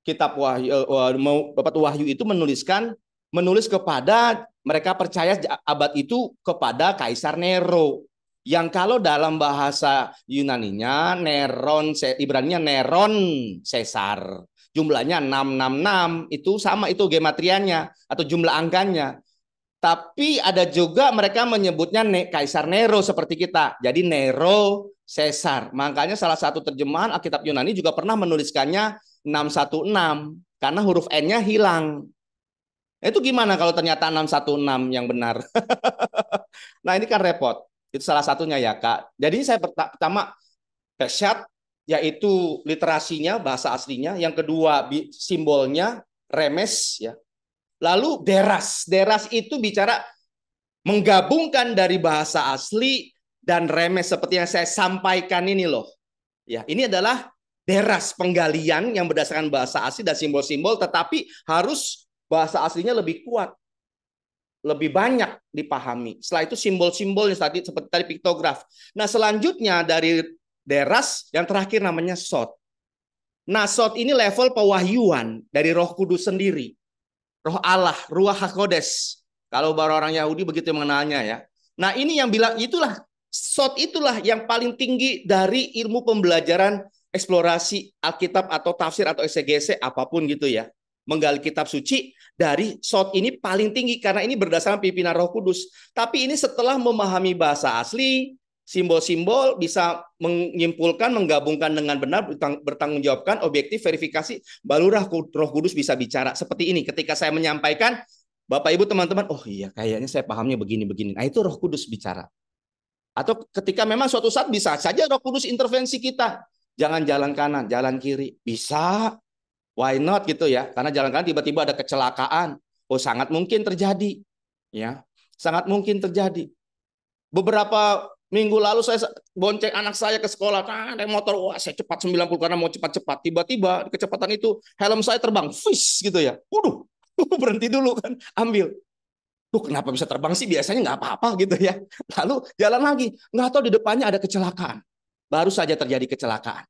Speaker 1: kitab wahyu itu menulis kepada mereka percaya abad itu kepada Kaisar Nero. Yang kalau dalam bahasa Yunaninya Neron, Ibraninya Neron Caesar. Jumlahnya 666 itu sama itu gematriannya atau jumlah angkanya. Tapi ada juga mereka menyebutnya Kaisar Nero seperti kita. Jadi Nero Caesar. Makanya salah satu terjemahan Alkitab Yunani juga pernah menuliskannya 616 karena huruf N-nya hilang. Itu gimana kalau ternyata 616 yang benar? Nah, ini kan repot. Itu salah satunya ya, Kak. Jadi saya pertama Peshat yaitu literasinya, bahasa aslinya, yang kedua simbolnya, remes ya. Lalu deras. Deras itu bicara menggabungkan dari bahasa asli dan remes seperti yang saya sampaikan ini loh. Ya, ini adalah deras penggalian yang berdasarkan bahasa asli dan simbol-simbol, tetapi harus bahasa aslinya lebih kuat, lebih banyak dipahami. Setelah itu simbol-simbolnya seperti tadi piktograf. Nah, selanjutnya dari deras yang terakhir namanya sot. Nah, sot ini level pewahyuan dari Roh Kudus sendiri. Roh Allah, Ruach HaKodes. Kalau baru orang Yahudi begitu mengenalnya ya. Nah, ini yang bilang itulah sot itulah yang paling tinggi dari ilmu pembelajaran eksplorasi Alkitab atau tafsir atau eksegese apapun gitu ya. Menggali kitab suci dari sot ini paling tinggi karena ini berdasarkan pimpinan Roh Kudus. Tapi ini setelah memahami bahasa asli, Simbol-simbol bisa menyimpulkan, menggabungkan dengan benar, bertanggung jawabkan, objektif, verifikasi, barulah Roh Kudus bisa bicara. Seperti ini, ketika saya menyampaikan, Bapak Ibu teman-teman, oh iya kayaknya saya pahamnya begini-begini. Nah itu Roh Kudus bicara. Atau ketika memang suatu saat bisa saja Roh Kudus intervensi kita. Jangan jalan kanan, jalan kiri. Bisa, why not gitu ya. Karena jalan kanan tiba-tiba ada kecelakaan. Oh sangat mungkin terjadi. Ya, sangat mungkin terjadi. Beberapa minggu lalu saya bonceng anak saya ke sekolah, naik motor, wah saya cepat 90 karena mau cepat-cepat. Tiba-tiba kecepatan itu helm saya terbang, fish gitu ya. Waduh, berhenti dulu kan, ambil. Tuh kenapa bisa terbang sih? Biasanya nggak apa-apa gitu ya. Lalu jalan lagi, nggak tahu di depannya ada kecelakaan. Baru saja terjadi kecelakaan.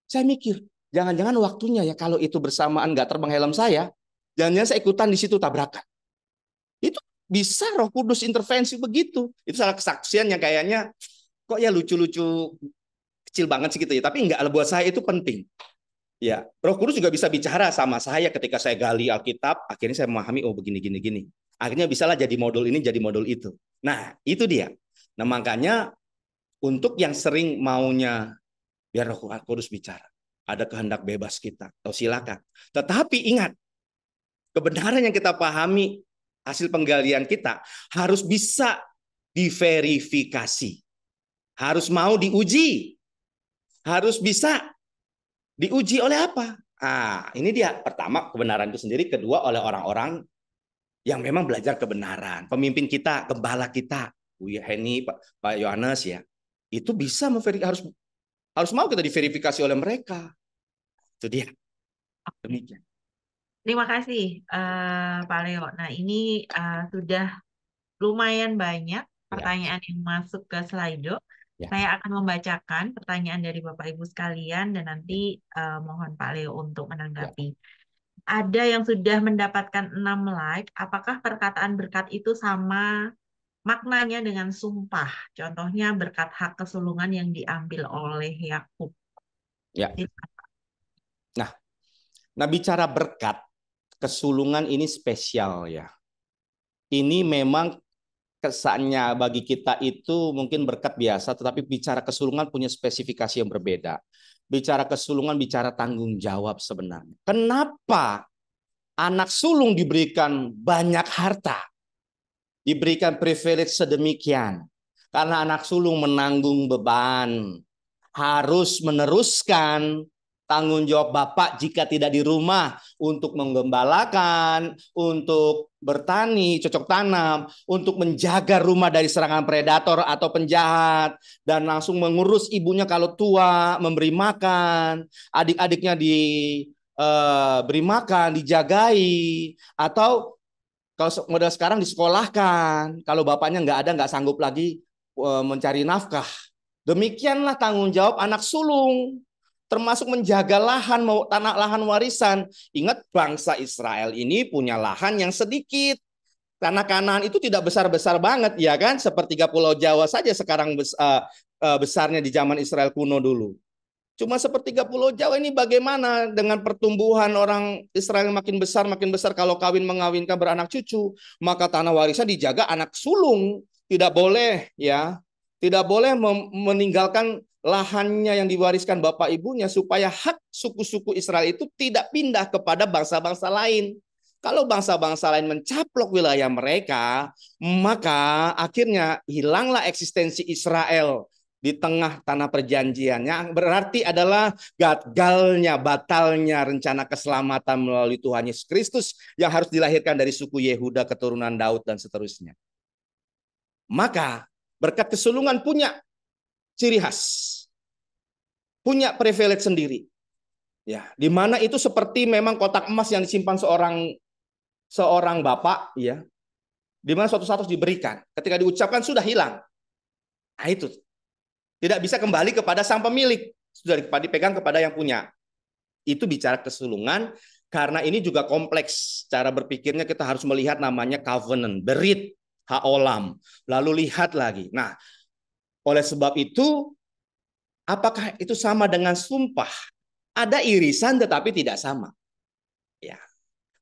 Speaker 1: Saya mikir, jangan-jangan waktunya ya kalau itu bersamaan nggak terbang helm saya, jangan-jangan saya ikutan di situ tabrakan. Itu bisa Roh Kudus intervensi begitu. Itu salah kesaksian yang kayaknya kok ya lucu-lucu kecil banget sih gitu ya. Tapi enggak, buat saya itu penting. Ya, Roh Kudus juga bisa bicara sama saya ketika saya gali Alkitab, akhirnya saya memahami oh begini gini gini. Akhirnya bisalah jadi modul ini, jadi modul itu. Nah, itu dia. Nah, makanya untuk yang sering maunya biar Roh Kudus bicara, ada kehendak bebas kita, atau silakan. Tetapi ingat, kebenaran yang kita pahami hasil penggalian kita harus bisa diverifikasi, harus mau diuji, harus bisa diuji oleh apa? Ah, ini dia. Pertama, kebenaran itu sendiri. Kedua, oleh orang-orang yang memang belajar kebenaran. Pemimpin kita, gembala kita, Bu Heni, Pak Yohanes ya, itu bisa harus mau kita diverifikasi oleh mereka. Itu dia. Demikian.
Speaker 2: Terima kasih, Pak Leo. Nah, ini sudah lumayan banyak
Speaker 1: Ya,
Speaker 2: pertanyaan yang masuk ke Slido.
Speaker 1: ya,
Speaker 2: Saya akan membacakan pertanyaan dari Bapak Ibu sekalian dan nanti mohon Pak Leo untuk
Speaker 1: ya.
Speaker 2: menanggapi. Ada yang sudah mendapatkan 6 like. Apakah perkataan berkat itu sama maknanya dengan sumpah? Contohnya berkat hak kesulungan yang diambil oleh Yakub.
Speaker 1: Ya. Nah, bicara berkat, kesulungan ini spesial ya. Ini memang kesannya bagi kita itu mungkin berkat biasa, tetapi bicara kesulungan punya spesifikasi yang berbeda. Bicara kesulungan, bicara tanggung jawab sebenarnya. Kenapa anak sulung diberikan banyak harta, diberikan privilege sedemikian? Karena anak sulung menanggung beban, harus meneruskan tanggung jawab bapak jika tidak di rumah untuk menggembalakan, untuk bertani, cocok tanam, untuk menjaga rumah dari serangan predator atau penjahat, dan langsung mengurus ibunya kalau tua, memberi makan, adik-adiknya diberi makan, dijagai, atau kalau model sekarang disekolahkan, kalau bapaknya nggak ada, nggak sanggup lagi mencari nafkah. Demikianlah tanggung jawab anak sulung, termasuk menjaga lahan, tanah lahan warisan. Ingat bangsa Israel ini punya lahan yang sedikit. Tanah Kanaan itu tidak besar-besar banget, ya kan? Sepertiga Pulau Jawa saja sekarang besarnya di zaman Israel kuno dulu. Cuma sepertiga Pulau Jawa ini bagaimana dengan pertumbuhan orang Israel makin besar kalau kawin mengawinkan beranak cucu, maka tanah warisan dijaga anak sulung, tidak boleh ya, tidak boleh meninggalkan lahannya yang diwariskan bapak ibunya supaya hak suku-suku Israel itu tidak pindah kepada bangsa-bangsa lain. Kalau bangsa-bangsa lain mencaplok wilayah mereka, maka akhirnya hilanglah eksistensi Israel di tengah tanah perjanjiannya, berarti adalah gagalnya, batalnya rencana keselamatan melalui Tuhan Yesus Kristus yang harus dilahirkan dari suku Yehuda, keturunan Daud, dan seterusnya. Maka berkat kesulungan punya ciri khas, punya privilege sendiri. Ya, di mana itu seperti memang kotak emas yang disimpan seorang bapak, ya, di mana suatu saat harus diberikan. Ketika diucapkan sudah hilang. Nah itu tidak bisa kembali kepada sang pemilik, sudah dipegang kepada yang punya. Itu bicara kesulungan, karena ini juga kompleks. Cara berpikirnya kita harus melihat namanya covenant, berit, haolam. Lalu lihat lagi. Nah, oleh sebab itu, apakah itu sama dengan sumpah? Ada irisan tetapi tidak sama. Ya,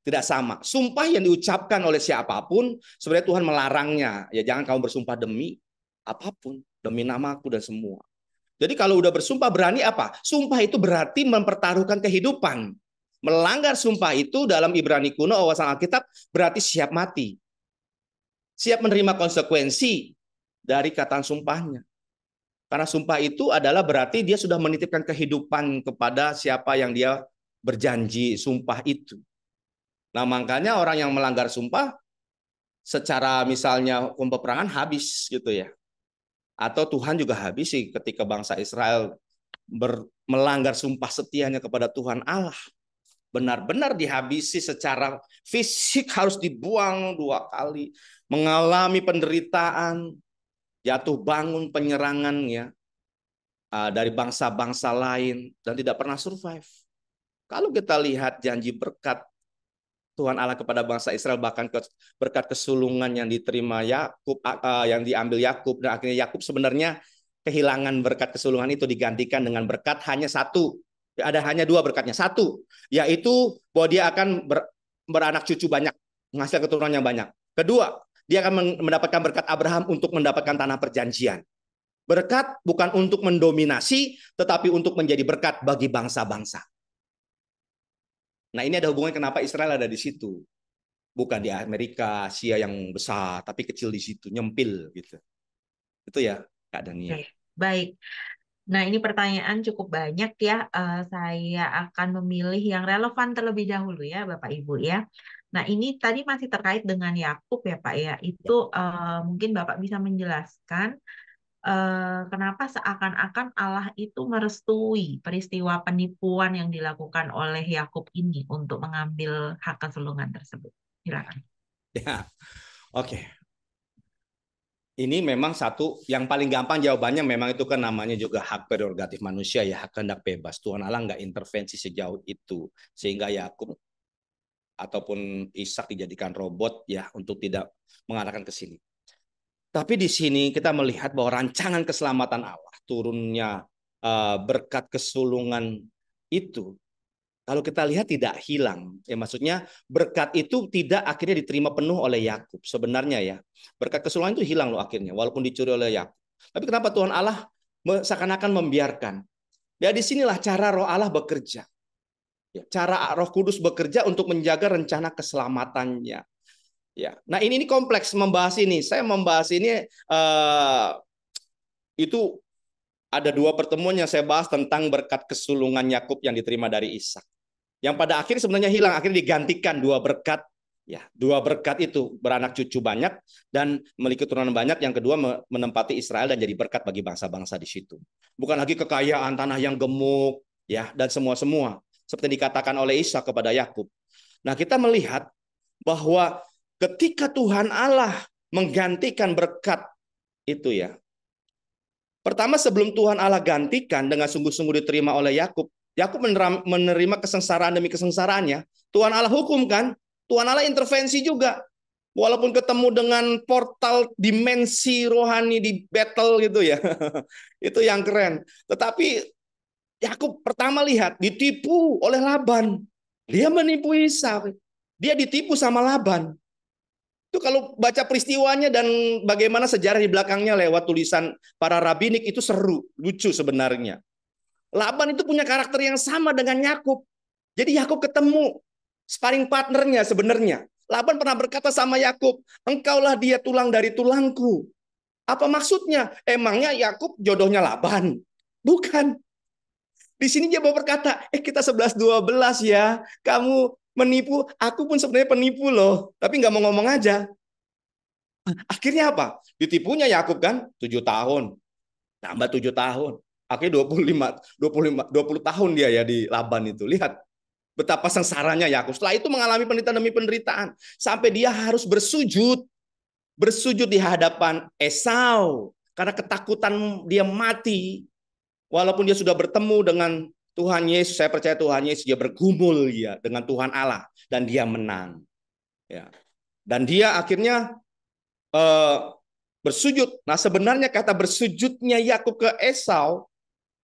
Speaker 1: tidak sama. Sumpah yang diucapkan oleh siapapun, sebenarnya Tuhan melarangnya. Ya jangan kamu bersumpah demi apapun. demi namaku dan semua. Jadi kalau udah bersumpah berani apa? Sumpah itu berarti mempertaruhkan kehidupan. Melanggar sumpah itu dalam Ibrani kuno wawasan Alkitab berarti siap mati. Siap menerima konsekuensi dari kata sumpahnya. Karena sumpah itu adalah berarti dia sudah menitipkan kehidupan kepada siapa yang dia berjanji sumpah itu. Nah, makanya orang yang melanggar sumpah secara misalnya hukum peperangan habis gitu ya. Atau Tuhan juga habis sih ketika bangsa Israel melanggar sumpah setianya kepada Tuhan Allah. Benar-benar dihabisi secara fisik, harus dibuang 2 kali. Mengalami penderitaan, jatuh bangun penyerangan ya dari bangsa-bangsa lain dan tidak pernah survive. Kalau kita lihat janji berkat Tuhan Allah kepada bangsa Israel, bahkan berkat kesulungan yang diterima Yakub, yang diambil Yakub, dan akhirnya Yakub sebenarnya kehilangan berkat kesulungan itu digantikan dengan berkat hanya satu. Ada hanya 2 berkatnya. Satu, yaitu bahwa dia akan beranak cucu banyak, menghasilkan keturunan yang banyak. Kedua, dia akan mendapatkan berkat Abraham untuk mendapatkan tanah perjanjian. Berkat bukan untuk mendominasi, tetapi untuk menjadi berkat bagi bangsa-bangsa. Nah, ini ada hubungan kenapa Israel ada di situ. Bukan di Amerika, Asia yang besar, tapi kecil di situ, nyempil gitu. Itu ya, Kak Dania.
Speaker 2: Oke, baik. Nah, ini pertanyaan cukup banyak ya. Saya akan memilih yang relevan terlebih dahulu ya, Bapak Ibu ya. Nah, ini tadi masih terkait dengan Yakub ya, Pak ya. Itu mungkin Bapak bisa menjelaskan kenapa seakan-akan Allah itu merestui peristiwa penipuan yang dilakukan oleh Yakub ini untuk mengambil hak kesulungan tersebut. Silakan.
Speaker 1: Ya, oke. Ini memang satu yang paling gampang jawabannya memang itu kan namanya juga hak prerogatif manusia ya, hak kehendak bebas. Tuhan Allah nggak intervensi sejauh itu sehingga Yakub ataupun Ishak dijadikan robot ya untuk tidak mengarahkan ke sini. Tapi di sini kita melihat bahwa rancangan keselamatan Allah, turunnya berkat kesulungan itu, kalau kita lihat tidak hilang. Ya maksudnya berkat itu tidak akhirnya diterima penuh oleh Yakub. Sebenarnya ya, berkat kesulungan itu hilang loh akhirnya, walaupun dicuri oleh Yakub. Tapi kenapa Tuhan Allah seakan-akan membiarkan? Ya disinilah cara Roh Allah bekerja. Ya, cara Roh Kudus bekerja untuk menjaga rencana keselamatannya. Ya, nah ini kompleks membahas ini. Saya membahas ini itu ada 2 pertemuan yang saya bahas tentang berkat kesulungan Yakub yang diterima dari Ishak. Yang pada akhirnya sebenarnya hilang, akhirnya digantikan 2 berkat. Ya, 2 berkat itu beranak cucu banyak dan memiliki keturunan banyak. Yang kedua menempati Israel dan jadi berkat bagi bangsa-bangsa di situ. Bukan lagi kekayaan tanah yang gemuk ya dan semua seperti dikatakan oleh Ishak kepada Yakub. Nah, kita melihat bahwa ketika Tuhan Allah menggantikan berkat itu ya. Pertama sebelum Tuhan Allah gantikan dengan sungguh-sungguh diterima oleh Yakub, Yakub menerima kesengsaraan demi kesengsaraannya. Tuhan Allah hukum kan? Tuhan Allah intervensi juga. Walaupun ketemu dengan portal dimensi rohani di battle gitu ya. Itu yang keren. Tetapi Yakub pertama lihat ditipu oleh Laban. Dia menipu Ishak. Dia ditipu sama Laban. Itu kalau baca peristiwanya dan bagaimana sejarah di belakangnya lewat tulisan para rabinik itu seru, lucu sebenarnya. Laban itu punya karakter yang sama dengan Yakub. Jadi Yakub ketemu sparring partnernya sebenarnya. Laban pernah berkata sama Yakub, "Engkaulah dia tulang dari tulangku." Apa maksudnya? Emangnya Yakub jodohnya Laban? Bukan. Di sini dia berkata, kita 11-12 ya. Kamu menipu, aku pun sebenarnya penipu loh. Tapi nggak mau ngomong aja. Akhirnya apa? Ditipunya Yakub kan 7 tahun. Tambah 7 tahun. Akhirnya 20 tahun dia ya di Laban itu. Lihat betapa sengsaranya Yakub. Setelah itu mengalami penderitaan demi penderitaan. Sampai dia harus bersujud. Bersujud di hadapan Esau. Karena ketakutan dia mati. Walaupun dia sudah bertemu dengan Tuhan Yesus, saya percaya Tuhan Yesus, dia bergumul ya dengan Tuhan Allah. Dan dia menang. Ya. Dan dia akhirnya bersujud. Nah sebenarnya kata bersujudnya Yakub ke Esau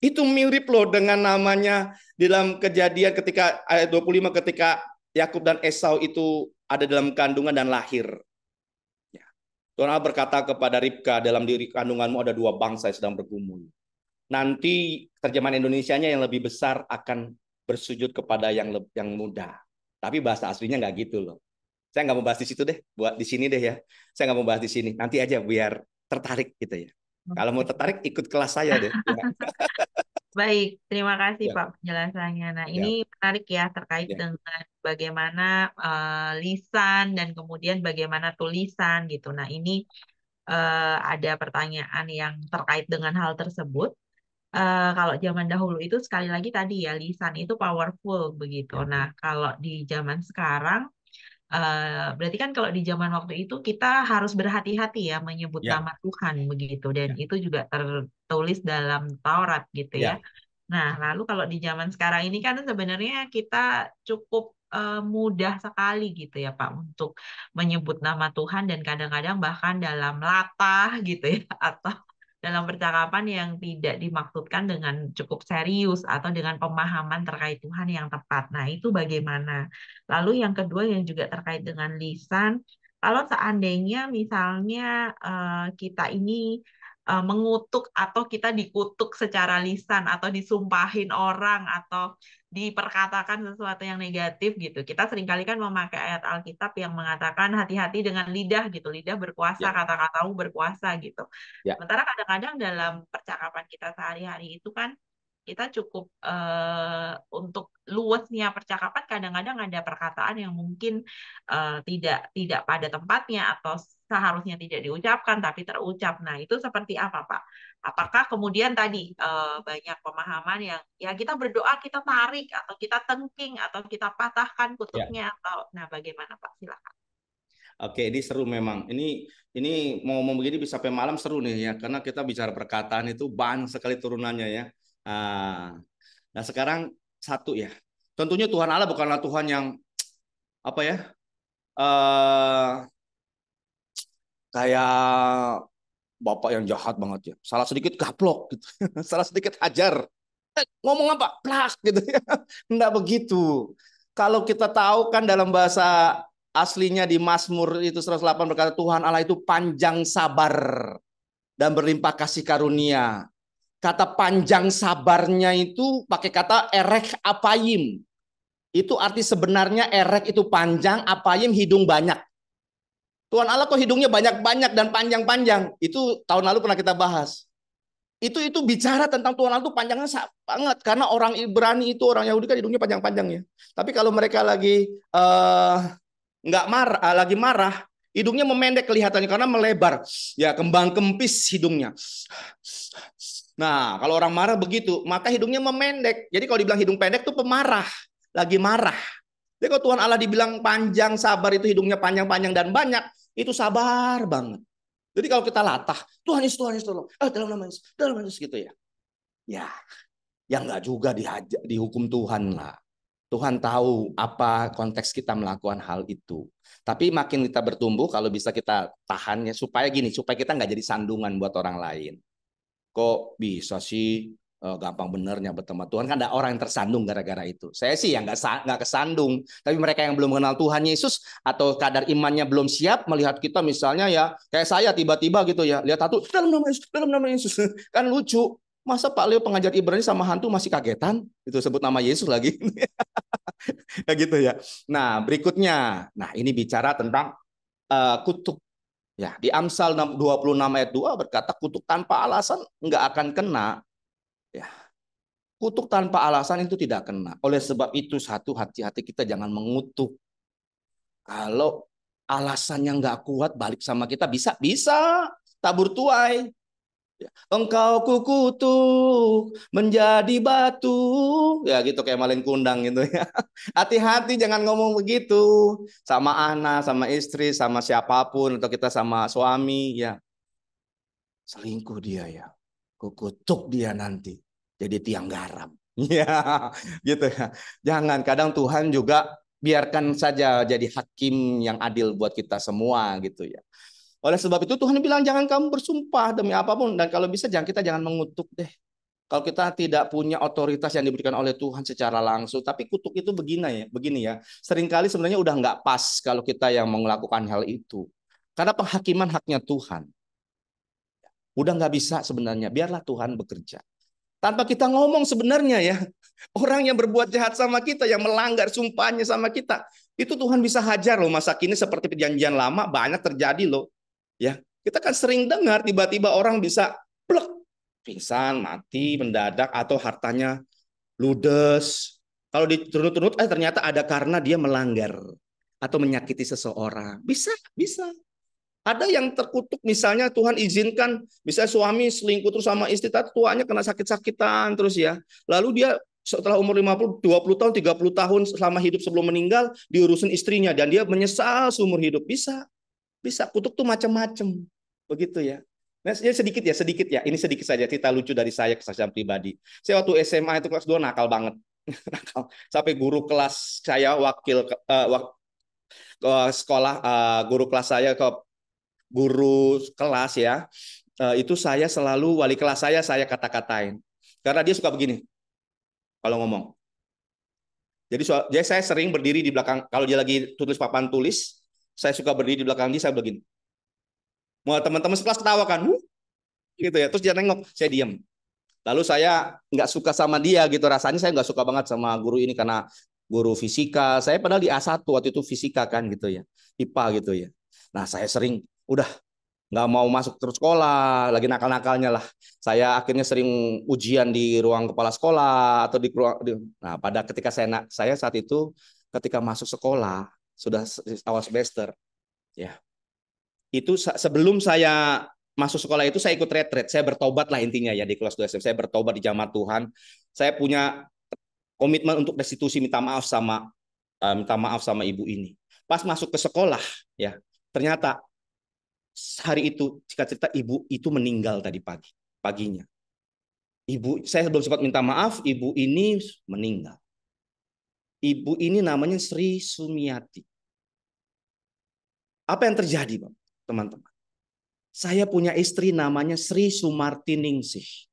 Speaker 1: itu mirip loh dengan namanya di dalam Kejadian ketika ayat 25 ketika Yakub dan Esau itu ada dalam kandungan dan lahir. Ya. Tuhan Allah berkata kepada Ribka, dalam diri kandunganmu ada dua bangsa yang sedang bergumul. Nanti terjemahan Indonesianya yang lebih besar akan bersujud kepada yang muda. Tapi bahasa aslinya nggak gitu loh. Saya nggak mau bahas di situ deh, buat di sini deh ya. Saya nggak mau bahas di sini. Nanti aja biar tertarik gitu ya. Kalau mau
Speaker 2: Oke.
Speaker 1: tertarik ikut kelas saya deh. Ya,
Speaker 2: Baik, terima kasih
Speaker 1: ya,
Speaker 2: Pak penjelasannya. Nah, ini
Speaker 1: ya,
Speaker 2: menarik ya terkait
Speaker 1: ya,
Speaker 2: dengan bagaimana lisan dan kemudian bagaimana tulisan gitu. Nah, ini ada pertanyaan yang terkait dengan hal tersebut. Kalau zaman dahulu itu sekali lagi tadi ya lisan itu powerful begitu.
Speaker 1: ya,
Speaker 2: Nah, kalau di zaman sekarang berarti kan kalau di zaman waktu itu kita harus berhati-hati ya menyebut
Speaker 1: ya,
Speaker 2: nama Tuhan begitu dan
Speaker 1: ya,
Speaker 2: itu juga tertulis dalam Taurat gitu ya.
Speaker 1: ya,
Speaker 2: Nah, lalu kalau di zaman sekarang ini kan sebenarnya kita cukup mudah sekali gitu ya Pak untuk menyebut nama Tuhan dan kadang-kadang bahkan dalam latah gitu ya atau dalam percakapan yang tidak dimaksudkan dengan cukup serius atau dengan pemahaman terkait Tuhan yang tepat. Nah, itu bagaimana? Lalu yang kedua yang juga terkait dengan lisan, kalau seandainya misalnya kita ini mengutuk atau kita dikutuk secara lisan atau disumpahin orang atau diperkatakan sesuatu yang negatif gitu. Kita seringkali kan memakai ayat Alkitab yang mengatakan hati-hati dengan lidah gitu. Lidah berkuasa,
Speaker 1: ya,
Speaker 2: kata-katamu berkuasa gitu.
Speaker 1: ya,
Speaker 2: Sementara kadang-kadang dalam percakapan kita sehari-hari itu kan kita cukup untuk luasnya percakapan kadang-kadang ada perkataan yang mungkin tidak tidak pada tempatnya atau seharusnya tidak diucapkan tapi terucap. Nah, itu seperti apa, Pak? Apakah kemudian tadi banyak pemahaman yang ya kita berdoa kita tarik atau kita tengking atau kita patahkan
Speaker 1: ya.
Speaker 2: kutubnya atau nah bagaimana, Pak? Silakan.
Speaker 1: Oke, ini seru memang. Ini mau ngomong begini bisa sampai malam seru nih ya, karena kita bicara perkataan itu banyak sekali turunannya ya. Ah, nah sekarang satu ya. Tentunya Tuhan Allah bukanlah Tuhan yang apa ya? eh Kayak bapak yang jahat banget ya. Salah sedikit gaplok gitu. Salah sedikit hajar. Ngomong apa? Plak gitu ya. Enggak begitu. Kalau kita tahu kan dalam bahasa aslinya di Mazmur itu 108 berkata Tuhan Allah itu panjang sabar dan berlimpah kasih karunia. Kata panjang sabarnya itu pakai kata erek apayim. Itu arti sebenarnya erek itu panjang, apayim hidung banyak. Tuhan Allah kok hidungnya banyak-banyak dan panjang-panjang. Itu tahun lalu pernah kita bahas. Itu bicara tentang Tuhan Allah itu panjangnya banget karena orang Ibrani itu orang Yahudi kan hidungnya panjang-panjang ya. Tapi kalau mereka lagi nggak marah, lagi marah, hidungnya memendek kelihatannya karena melebar. Ya kembang kempis hidungnya. Nah kalau orang marah begitu, maka hidungnya memendek. Jadi kalau dibilang hidung pendek tuh pemarah, lagi marah. Jadi kalau Tuhan Allah dibilang panjang sabar itu hidungnya panjang-panjang dan banyak, itu sabar banget. Jadi kalau kita latah, Tuhan Yesus tolong. Dalam nama Yesus gitu ya. Ya, yang nggak juga dihukum Tuhan lah. Tuhan tahu apa konteks kita melakukan hal itu. Tapi makin kita bertumbuh, kalau bisa kita tahannya supaya gini, supaya kita nggak jadi sandungan buat orang lain. Kok bisa sih gampang bener nyabet sama Tuhan? Kan ada orang yang tersandung gara-gara itu. Saya sih yang nggak kesandung, tapi mereka yang belum mengenal Tuhan Yesus atau kadar imannya belum siap melihat kita misalnya ya kayak saya tiba-tiba gitu ya lihat satu dalam nama Yesus kan lucu. Masa Pak Leo pengajar Ibrani sama hantu masih kagetan? Itu sebut nama Yesus lagi. Kayak gitu ya. Nah, berikutnya. Nah, ini bicara tentang kutuk. Ya, di Amsal 26 ayat 2 berkata kutuk tanpa alasan nggak akan kena. Ya, kutuk tanpa alasan itu tidak kena. Oleh sebab itu satu hati-hati kita jangan mengutuk. Kalau alasannya nggak kuat balik sama kita bisa tabur tuai. Engkau kukutuk menjadi batu. Ya gitu kayak malin kundang gitu ya. Hati-hati jangan ngomong begitu. Sama anak, sama istri, sama siapapun. Atau kita sama suami. Ya selingkuh dia ya. Kukutuk dia nanti. Jadi tiang garam. Ya gitu ya. Jangan. Kadang Tuhan juga biarkan saja jadi hakim yang adil buat kita semua gitu ya. Oleh sebab itu Tuhan bilang jangan kamu bersumpah demi apapun dan kalau bisa kita jangan mengutuk deh. Kalau kita tidak punya otoritas yang diberikan oleh Tuhan secara langsung, tapi kutuk itu begini ya. Seringkali sebenarnya udah nggak pas kalau kita yang melakukan hal itu. Karena penghakiman haknya Tuhan. Udah nggak bisa sebenarnya, biarlah Tuhan bekerja. Tanpa kita ngomong sebenarnya ya, orang yang berbuat jahat sama kita, yang melanggar sumpahnya sama kita, itu Tuhan bisa hajar loh. Masa kini seperti perjanjian lama banyak terjadi loh. Ya, kita kan sering dengar tiba-tiba orang bisa plek, pingsan, mati, mendadak, atau hartanya ludes. Kalau diturut-turut, ternyata ada karena dia melanggar atau menyakiti seseorang. Bisa, bisa. Ada yang terkutuk misalnya Tuhan izinkan, misalnya suami selingkuh terus sama istri, tuanya kena sakit-sakitan terus ya. Lalu dia setelah umur 50, 20 tahun, 30 tahun selama hidup sebelum meninggal diurusin istrinya dan dia menyesal seumur hidup. Bisa. Bisa. Kutuk tuh macam-macam. Begitu ya. Nah, sedikit ya, sedikit ya. Ini sedikit saja cerita lucu dari saya, kesaksian pribadi. Saya waktu SMA itu kelas 2 nakal banget. Nakal. Sampai guru kelas saya ke sekolah, guru kelas saya ke guru kelas ya, itu saya selalu wali kelas saya kata-katain. Karena dia suka begini kalau ngomong. Jadi saya sering berdiri di belakang, kalau dia lagi tulis papan tulis, saya suka berdiri di belakang dia, saya begini. Mau teman-teman sekelas ketawa kan, gitu ya. Terus dia nengok, saya diam. Lalu saya nggak suka sama dia gitu, rasanya saya nggak suka banget sama guru ini karena guru fisika. Saya padahal di A1 waktu itu fisika kan gitu ya, IPA gitu ya. Nah saya sering, udah nggak mau masuk terus sekolah, lagi nakal-nakalnya lah. Saya akhirnya sering ujian di ruang kepala sekolah atau di ruang. Nah, pada ketika saya saat itu ketika masuk sekolah sudah awal semester, ya itu sebelum saya masuk sekolah itu saya ikut retret, saya bertobat lah intinya ya di kelas 2 SMP. Saya bertobat di jamaah Tuhan. Saya punya komitmen untuk restitusi, minta maaf sama ibu ini. Pas masuk ke sekolah, ya ternyata hari itu jika cerita ibu itu meninggal tadi paginya. Ibu, saya belum sempat minta maaf, ibu ini meninggal. Ibu ini namanya Sri Sumiati. Apa yang terjadi, Bang, teman-teman? Saya punya istri namanya Sri Sumartiningsih.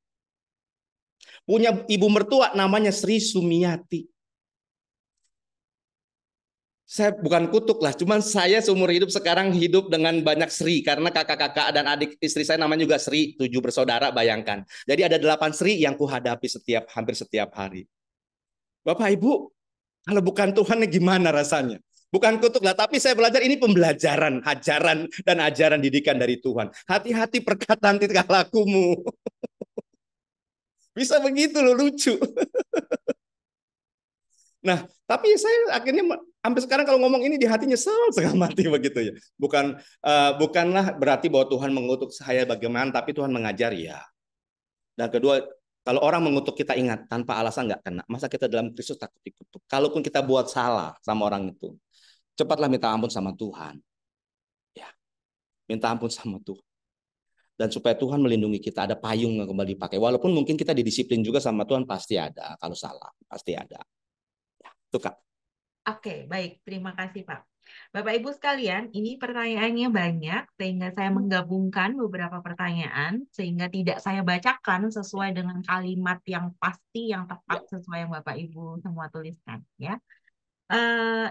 Speaker 1: Punya ibu mertua namanya Sri Sumiati. Saya bukan kutuk lah, cuman saya seumur hidup sekarang hidup dengan banyak Sri karena kakak-kakak dan adik istri saya namanya juga Sri, 7 bersaudara, bayangkan. Jadi ada 8 Sri yang kuhadapi hampir setiap hari. Bapak Ibu, kalau bukan Tuhan gimana rasanya? Bukan kutuk lah, tapi saya belajar ini pembelajaran, ajaran dan ajaran didikan dari Tuhan. Hati-hati perkataan tingkah lakumu. Bisa begitu loh, lucu. Nah, tapi saya akhirnya sampai sekarang kalau ngomong ini di hati nyesel setengah mati begitu ya. Bukanlah berarti bahwa Tuhan mengutuk saya bagaimana, tapi Tuhan mengajar ya. Dan kedua, kalau orang mengutuk kita ingat tanpa alasan nggak kena. Masa kita dalam Kristus takut dikutuk. Kalaupun kita buat salah sama orang itu, cepatlah minta ampun sama Tuhan. Ya, minta ampun sama Tuhan. Dan supaya Tuhan melindungi kita, ada payung yang kembali dipakai. Walaupun mungkin kita didisiplin juga sama Tuhan, pasti ada. Kalau salah, pasti ada. Ya, itu Kak.
Speaker 2: Oke, baik. Terima kasih, Pak. Bapak Ibu sekalian, ini pertanyaannya banyak, sehingga saya menggabungkan beberapa pertanyaan, sehingga tidak saya bacakan sesuai dengan kalimat yang pasti, yang tepat
Speaker 1: Ya.
Speaker 2: sesuai yang Bapak Ibu semua tuliskan. Ya.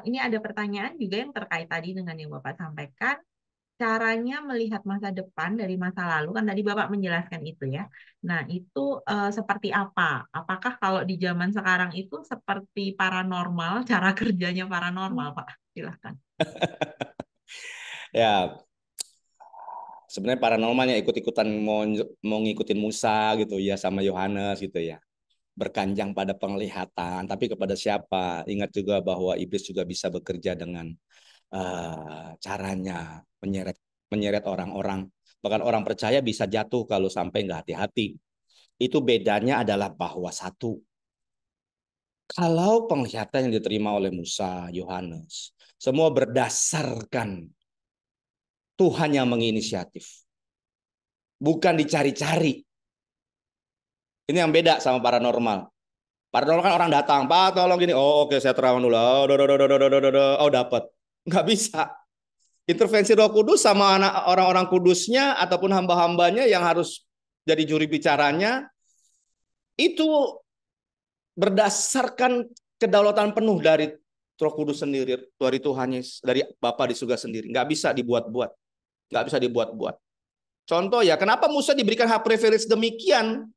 Speaker 2: Ini ada pertanyaan juga yang terkait tadi dengan yang Bapak sampaikan. Caranya melihat masa depan dari masa lalu, kan tadi Bapak menjelaskan itu ya. Nah, itu seperti apa? Apakah kalau di zaman sekarang itu seperti paranormal, cara kerjanya paranormal, Pak? Silahkan.
Speaker 1: Ya, sebenarnya paranormalnya ikut-ikutan mau ngikutin Musa gitu ya sama Yohanes gitu ya. Berkanjang pada penglihatan, tapi kepada siapa? Ingat juga bahwa iblis juga bisa bekerja dengan caranya menyeret menyeret orang-orang. Bahkan orang percaya bisa jatuh kalau sampai nggak hati-hati. Itu bedanya adalah bahwa satu, kalau penglihatan yang diterima oleh Musa, Yohanes, semua berdasarkan Tuhan yang menginisiatif. Bukan dicari-cari. Ini yang beda sama paranormal. Paranormal kan orang datang, Pak tolong gini. Oh oke saya terang dulu. Oh dapat. Nggak bisa. Intervensi Roh Kudus sama orang-orang kudusnya ataupun hamba-hambanya yang harus jadi juri bicaranya itu berdasarkan kedaulatan penuh dari Roh Kudus sendiri, dari Tuhan, dari Bapa di surga sendiri. Nggak bisa dibuat-buat. nggak bisa dibuat-buat. Contoh ya, kenapa Musa diberikan hak privilege demikian?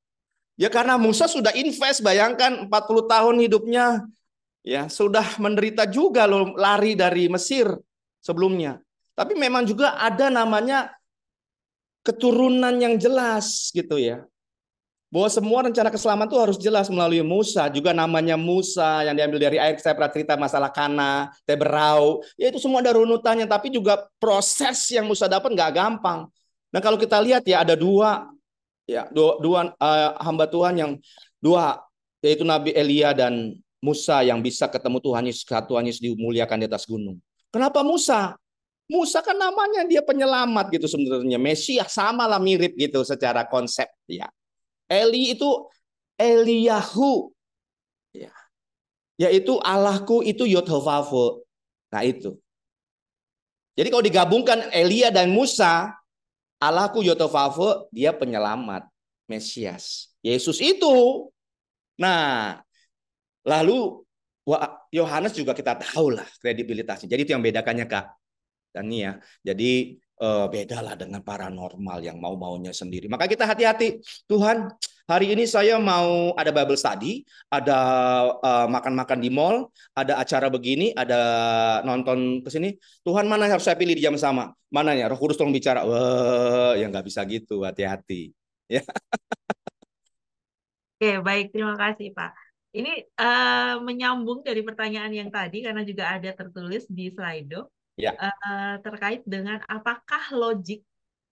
Speaker 1: Ya karena Musa sudah invest, bayangkan 40 tahun hidupnya, ya sudah menderita juga loh, lari dari Mesir sebelumnya. Tapi memang juga ada namanya keturunan yang jelas gitu ya. Bahwa semua rencana keselamatan itu harus jelas melalui Musa. Juga namanya Musa yang diambil dari air. Saya pernah cerita masalah Kana, Teberau. Ya itu semua ada runutannya. Tapi juga proses yang Musa dapat nggak gampang. Nah kalau kita lihat ya ada dua hamba Tuhan yang dua, yaitu Nabi Elia dan Musa yang bisa ketemu Tuhan Yesus, Tuhan Yesus dimuliakan di atas gunung. Kenapa Musa? Musa kan namanya dia penyelamat gitu sebenarnya. Mesias sama lah mirip gitu secara konsep ya. Eli itu Eliyahu, ya, yaitu Allahku itu Yod-Hah-Vaveh. Nah itu. Jadi kalau digabungkan Elia dan Musa, Allahku Yod-Hah-Vaveh, dia penyelamat, Mesias. Yesus itu. Nah, lalu Yohanes juga kita tahu lah kredibilitasnya. Jadi itu yang bedakannya Kak. Dan nih ya, jadi bedalah dengan paranormal yang mau-maunya sendiri. Maka kita hati-hati. Tuhan, hari ini saya mau ada Bible study, ada makan-makan di mall, ada acara begini, ada nonton ke sini. Tuhan, mana yang harus saya pilih di jam sama? Mana ya? Roh Kudus tolong bicara. Wah, ya nggak bisa gitu. Hati-hati. Ya,
Speaker 2: Oke, baik. Terima kasih, Pak. Ini menyambung dari pertanyaan yang tadi, karena juga ada tertulis di Slido,
Speaker 1: ya,
Speaker 2: terkait dengan apakah logik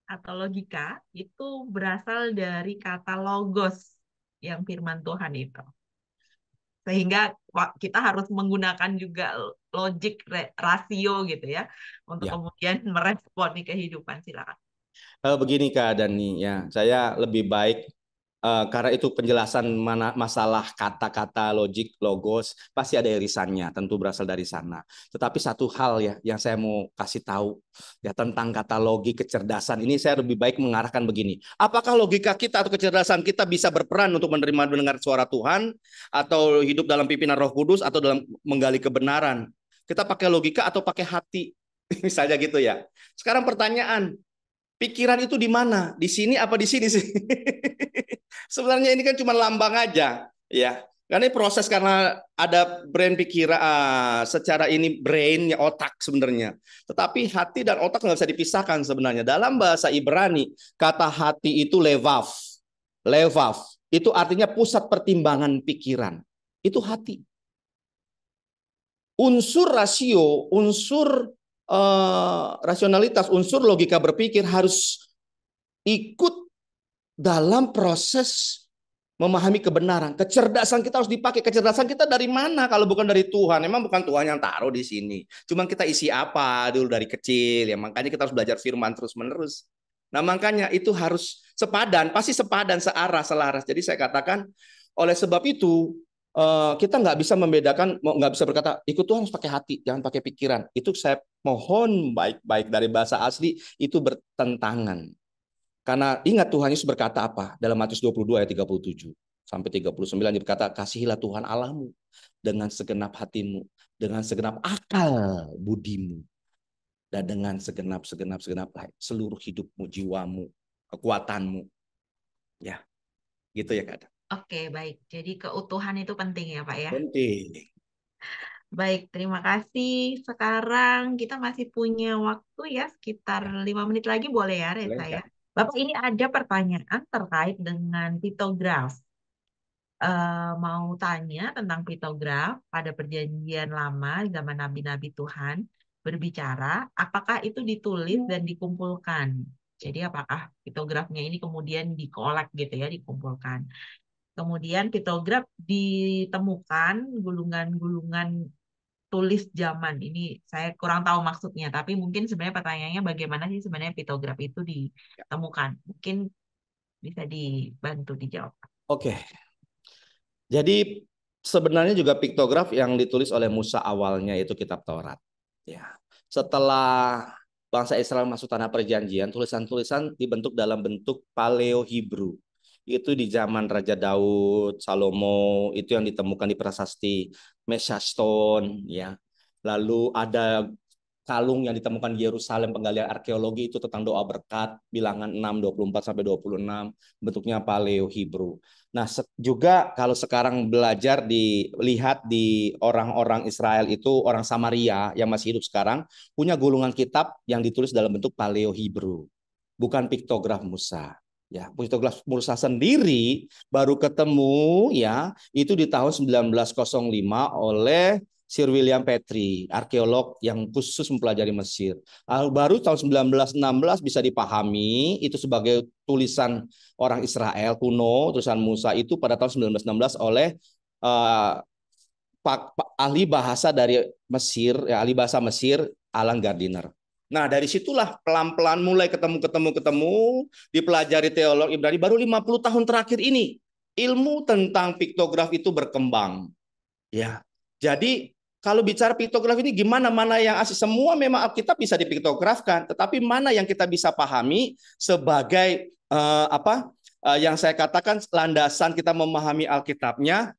Speaker 2: atau logika itu berasal dari kata logos yang firman Tuhan itu. Sehingga kita harus menggunakan juga logik rasio gitu ya, untuk
Speaker 1: ya.
Speaker 2: kemudian merespon di kehidupan. Silakan.
Speaker 1: Begini Kak Dani, ya, saya lebih baik karena itu penjelasan masalah kata-kata logik logos pasti ada irisannya, tentu berasal dari sana. Tetapi satu hal ya yang saya mau kasih tahu ya tentang kata logik kecerdasan ini, saya lebih baik mengarahkan begini. Apakah logika kita atau kecerdasan kita bisa berperan untuk menerima mendengar suara Tuhan atau hidup dalam pimpinan Roh Kudus atau dalam menggali kebenaran? Kita pakai logika atau pakai hati? Misalnya gitu ya. Sekarang pertanyaan, pikiran itu di mana? Di sini apa di sini sih? Sebenarnya ini kan cuma lambang aja, ya. Karena ini proses karena ada brain pikiran, secara ini brain ya otak sebenarnya. Tetapi hati dan otak nggak bisa dipisahkan sebenarnya. Dalam bahasa Ibrani, kata hati itu levav. Levav itu artinya pusat pertimbangan pikiran. Itu hati. Unsur rasio, unsur rasionalitas, unsur logika berpikir harus ikut dalam proses memahami kebenaran. Kecerdasan kita harus dipakai. Kecerdasan kita dari mana kalau bukan dari Tuhan? Emang bukan Tuhan yang taruh di sini. Cuman kita isi apa dulu dari kecil ya. Makanya kita harus belajar firman terus-menerus. Nah makanya itu harus sepadan, pasti sepadan, searah, selaras. Jadi saya katakan oleh sebab itu kita nggak bisa membedakan, nggak bisa berkata ikut Tuhan harus pakai hati, jangan pakai pikiran. Itu saya mohon baik-baik dari bahasa asli itu bertentangan. Karena ingat Tuhan Yesus berkata apa? Dalam Matius 22 ayat 37 sampai 39 dia berkata, kasihilah Tuhan Allahmu dengan segenap hatimu, dengan segenap akal budimu, dan dengan segenap seluruh hidupmu, jiwamu, kekuatanmu. Ya, gitu ya Kak.
Speaker 2: Oke, baik. Jadi keutuhan itu penting ya, Pak ya.
Speaker 1: Penting.
Speaker 2: Baik, terima kasih. Sekarang kita masih punya waktu ya, sekitar
Speaker 1: Ya,
Speaker 2: 5 menit lagi boleh ya,
Speaker 1: boleh
Speaker 2: Reza ya.
Speaker 1: Kak.
Speaker 2: Bapak, ini ada pertanyaan terkait dengan pitograf. Mau tanya tentang pitograf pada perjanjian lama zaman nabi-nabi Tuhan berbicara, apakah itu ditulis dan dikumpulkan? Jadi apakah pitografnya ini kemudian dikolek gitu ya, dikumpulkan. Kemudian pitograf ditemukan gulungan-gulungan tulis zaman. Ini saya kurang tahu maksudnya, tapi mungkin sebenarnya pertanyaannya bagaimana sih sebenarnya pitograf itu ditemukan? Mungkin bisa dibantu dijawab.
Speaker 1: Oke. Jadi sebenarnya juga piktograf yang ditulis oleh Musa awalnya itu kitab Taurat. Ya. Setelah bangsa Israel masuk tanah perjanjian, tulisan-tulisan dibentuk dalam bentuk Paleo Hebrew. Itu di zaman Raja Daud, Salomo, itu yang ditemukan di prasasti Mesaston, ya. Lalu ada kalung yang ditemukan di Yerusalem, penggalian arkeologi itu tentang doa berkat, bilangan 6:24-26, bentuknya paleo Hebrew. Nah, juga kalau sekarang belajar dilihat di orang-orang Israel itu, orang Samaria yang masih hidup sekarang, punya gulungan kitab yang ditulis dalam bentuk paleo Hebrew, bukan piktograf Musa. Ya, piktograf Musa sendiri baru ketemu ya itu di tahun 1905 oleh Sir William Petrie, arkeolog yang khusus mempelajari Mesir. Baru tahun 1916 bisa dipahami itu sebagai tulisan orang Israel kuno, tulisan Musa itu pada tahun 1916 oleh uh, ahli bahasa dari Mesir, ya, ahli bahasa Mesir, Alan Gardiner. Nah, dari situlah pelan-pelan mulai ketemu, dipelajari teolog Ibrani. Baru 50 tahun terakhir ini, ilmu tentang piktograf itu berkembang. Ya, jadi kalau bicara piktograf ini gimana, mana yang asli? Semua memang Alkitab bisa dipiktografkan, tetapi mana yang kita bisa pahami sebagai yang saya katakan landasan kita memahami Alkitabnya,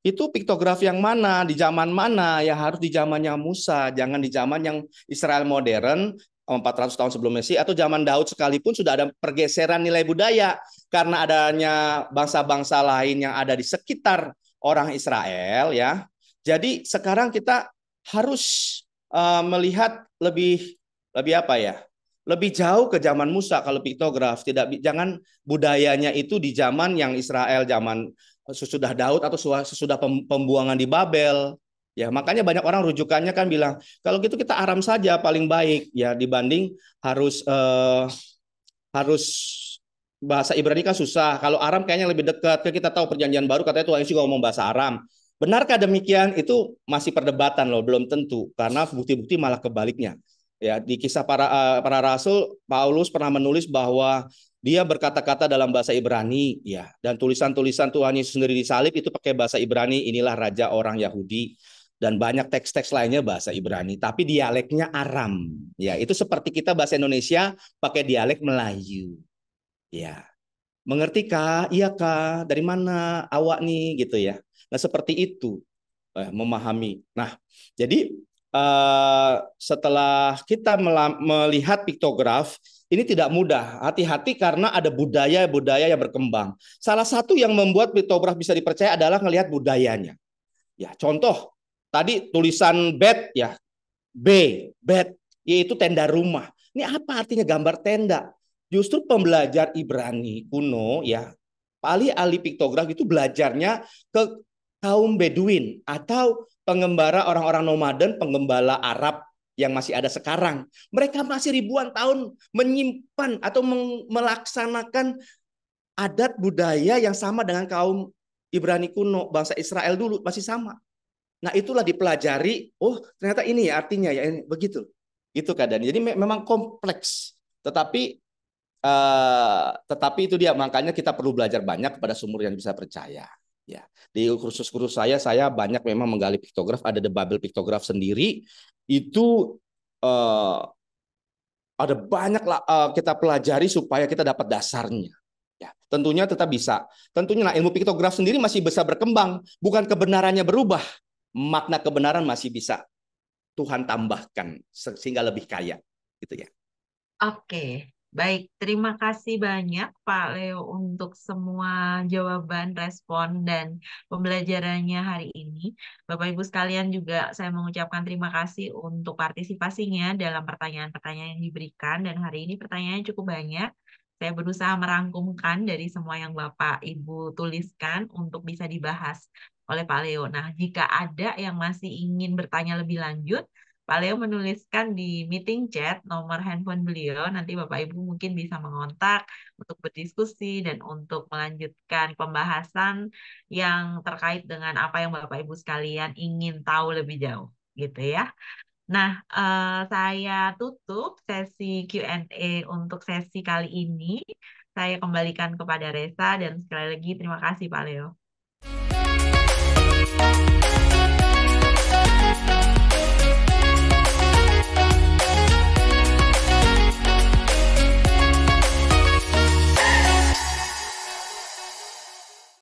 Speaker 1: itu piktograf yang mana, di zaman mana, ya harus di zamannya Musa, jangan di zaman yang Israel modern, 400 tahun sebelum Mesias, atau zaman Daud sekalipun sudah ada pergeseran nilai budaya, karena adanya bangsa-bangsa lain yang ada di sekitar orang Israel, ya. Jadi sekarang kita harus melihat lebih apa ya, lebih jauh ke zaman Musa kalau piktograf. Jangan budayanya itu di zaman yang Israel, zaman sesudah Daud atau sesudah pembuangan di Babel. Ya, makanya banyak orang rujukannya kan bilang, kalau gitu kita Aram saja paling baik ya dibanding harus bahasa Ibrani kan susah. Kalau Aram kayaknya lebih dekat. Kita tahu perjanjian baru katanya Tuhan Yesus juga ngomong bahasa Aram. Benarkah demikian? Itu masih perdebatan loh, belum tentu karena bukti-bukti malah kebaliknya. Ya, di kisah para rasul, Paulus pernah menulis bahwa dia berkata-kata dalam bahasa Ibrani, ya, dan tulisan-tulisan Tuhan Yesus sendiri disalib itu pakai bahasa Ibrani. Inilah raja orang Yahudi, dan banyak teks-teks lainnya bahasa Ibrani, tapi dialeknya Aram. Ya, itu seperti kita bahasa Indonesia pakai dialek Melayu. Ya, mengerti kah? Iya kah? Dari mana awak nih gitu ya. Nah, seperti itu memahami. Nah, jadi setelah kita melihat piktograf, ini tidak mudah. Hati-hati karena ada budaya-budaya yang berkembang. Salah satu yang membuat piktograf bisa dipercaya adalah melihat budayanya. Ya, contoh tadi tulisan bed ya, bed, yaitu tenda rumah. Ini apa artinya gambar tenda? Justru pembelajar Ibrani kuno ya, ahli piktograf itu belajarnya ke kaum Beduin atau pengembara orang-orang nomaden, penggembala Arab yang masih ada sekarang. Mereka masih ribuan tahun menyimpan atau melaksanakan adat budaya yang sama dengan kaum Ibrani kuno, bangsa Israel dulu masih sama. Nah, itulah dipelajari, oh ternyata ini ya artinya ya ini, begitu. Itu keadaan. Jadi memang kompleks. Tetapi itu dia, makanya kita perlu belajar banyak kepada sumber yang bisa percaya. Ya, di kursus-kursus saya banyak memang menggali piktograf, ada The Bible Piktograf sendiri. Itu ada banyak kita pelajari supaya kita dapat dasarnya. Ya, tentunya tetap bisa. Tentunya ilmu piktograf sendiri masih bisa berkembang, bukan kebenarannya berubah. Makna kebenaran masih bisa Tuhan tambahkan sehingga lebih kaya, gitu ya.
Speaker 2: Oke, baik. Terima kasih banyak Pak Leo untuk semua jawaban, respon, dan pembelajarannya hari ini. Bapak Ibu sekalian juga saya mengucapkan terima kasih untuk partisipasinya dalam pertanyaan-pertanyaan yang diberikan. Dan hari ini pertanyaannya cukup banyak. Saya berusaha merangkumkan dari semua yang Bapak Ibu tuliskan untuk bisa dibahas oleh Pak Leo. Nah, jika ada yang masih ingin bertanya lebih lanjut, Pak Leo menuliskan di meeting chat nomor handphone beliau, nanti Bapak Ibu mungkin bisa mengontak untuk berdiskusi dan untuk melanjutkan pembahasan yang terkait dengan apa yang Bapak Ibu sekalian ingin tahu lebih jauh, gitu ya. Nah, saya tutup sesi Q&A untuk sesi kali ini. Saya kembalikan kepada Reza dan sekali lagi terima kasih Pak Leo.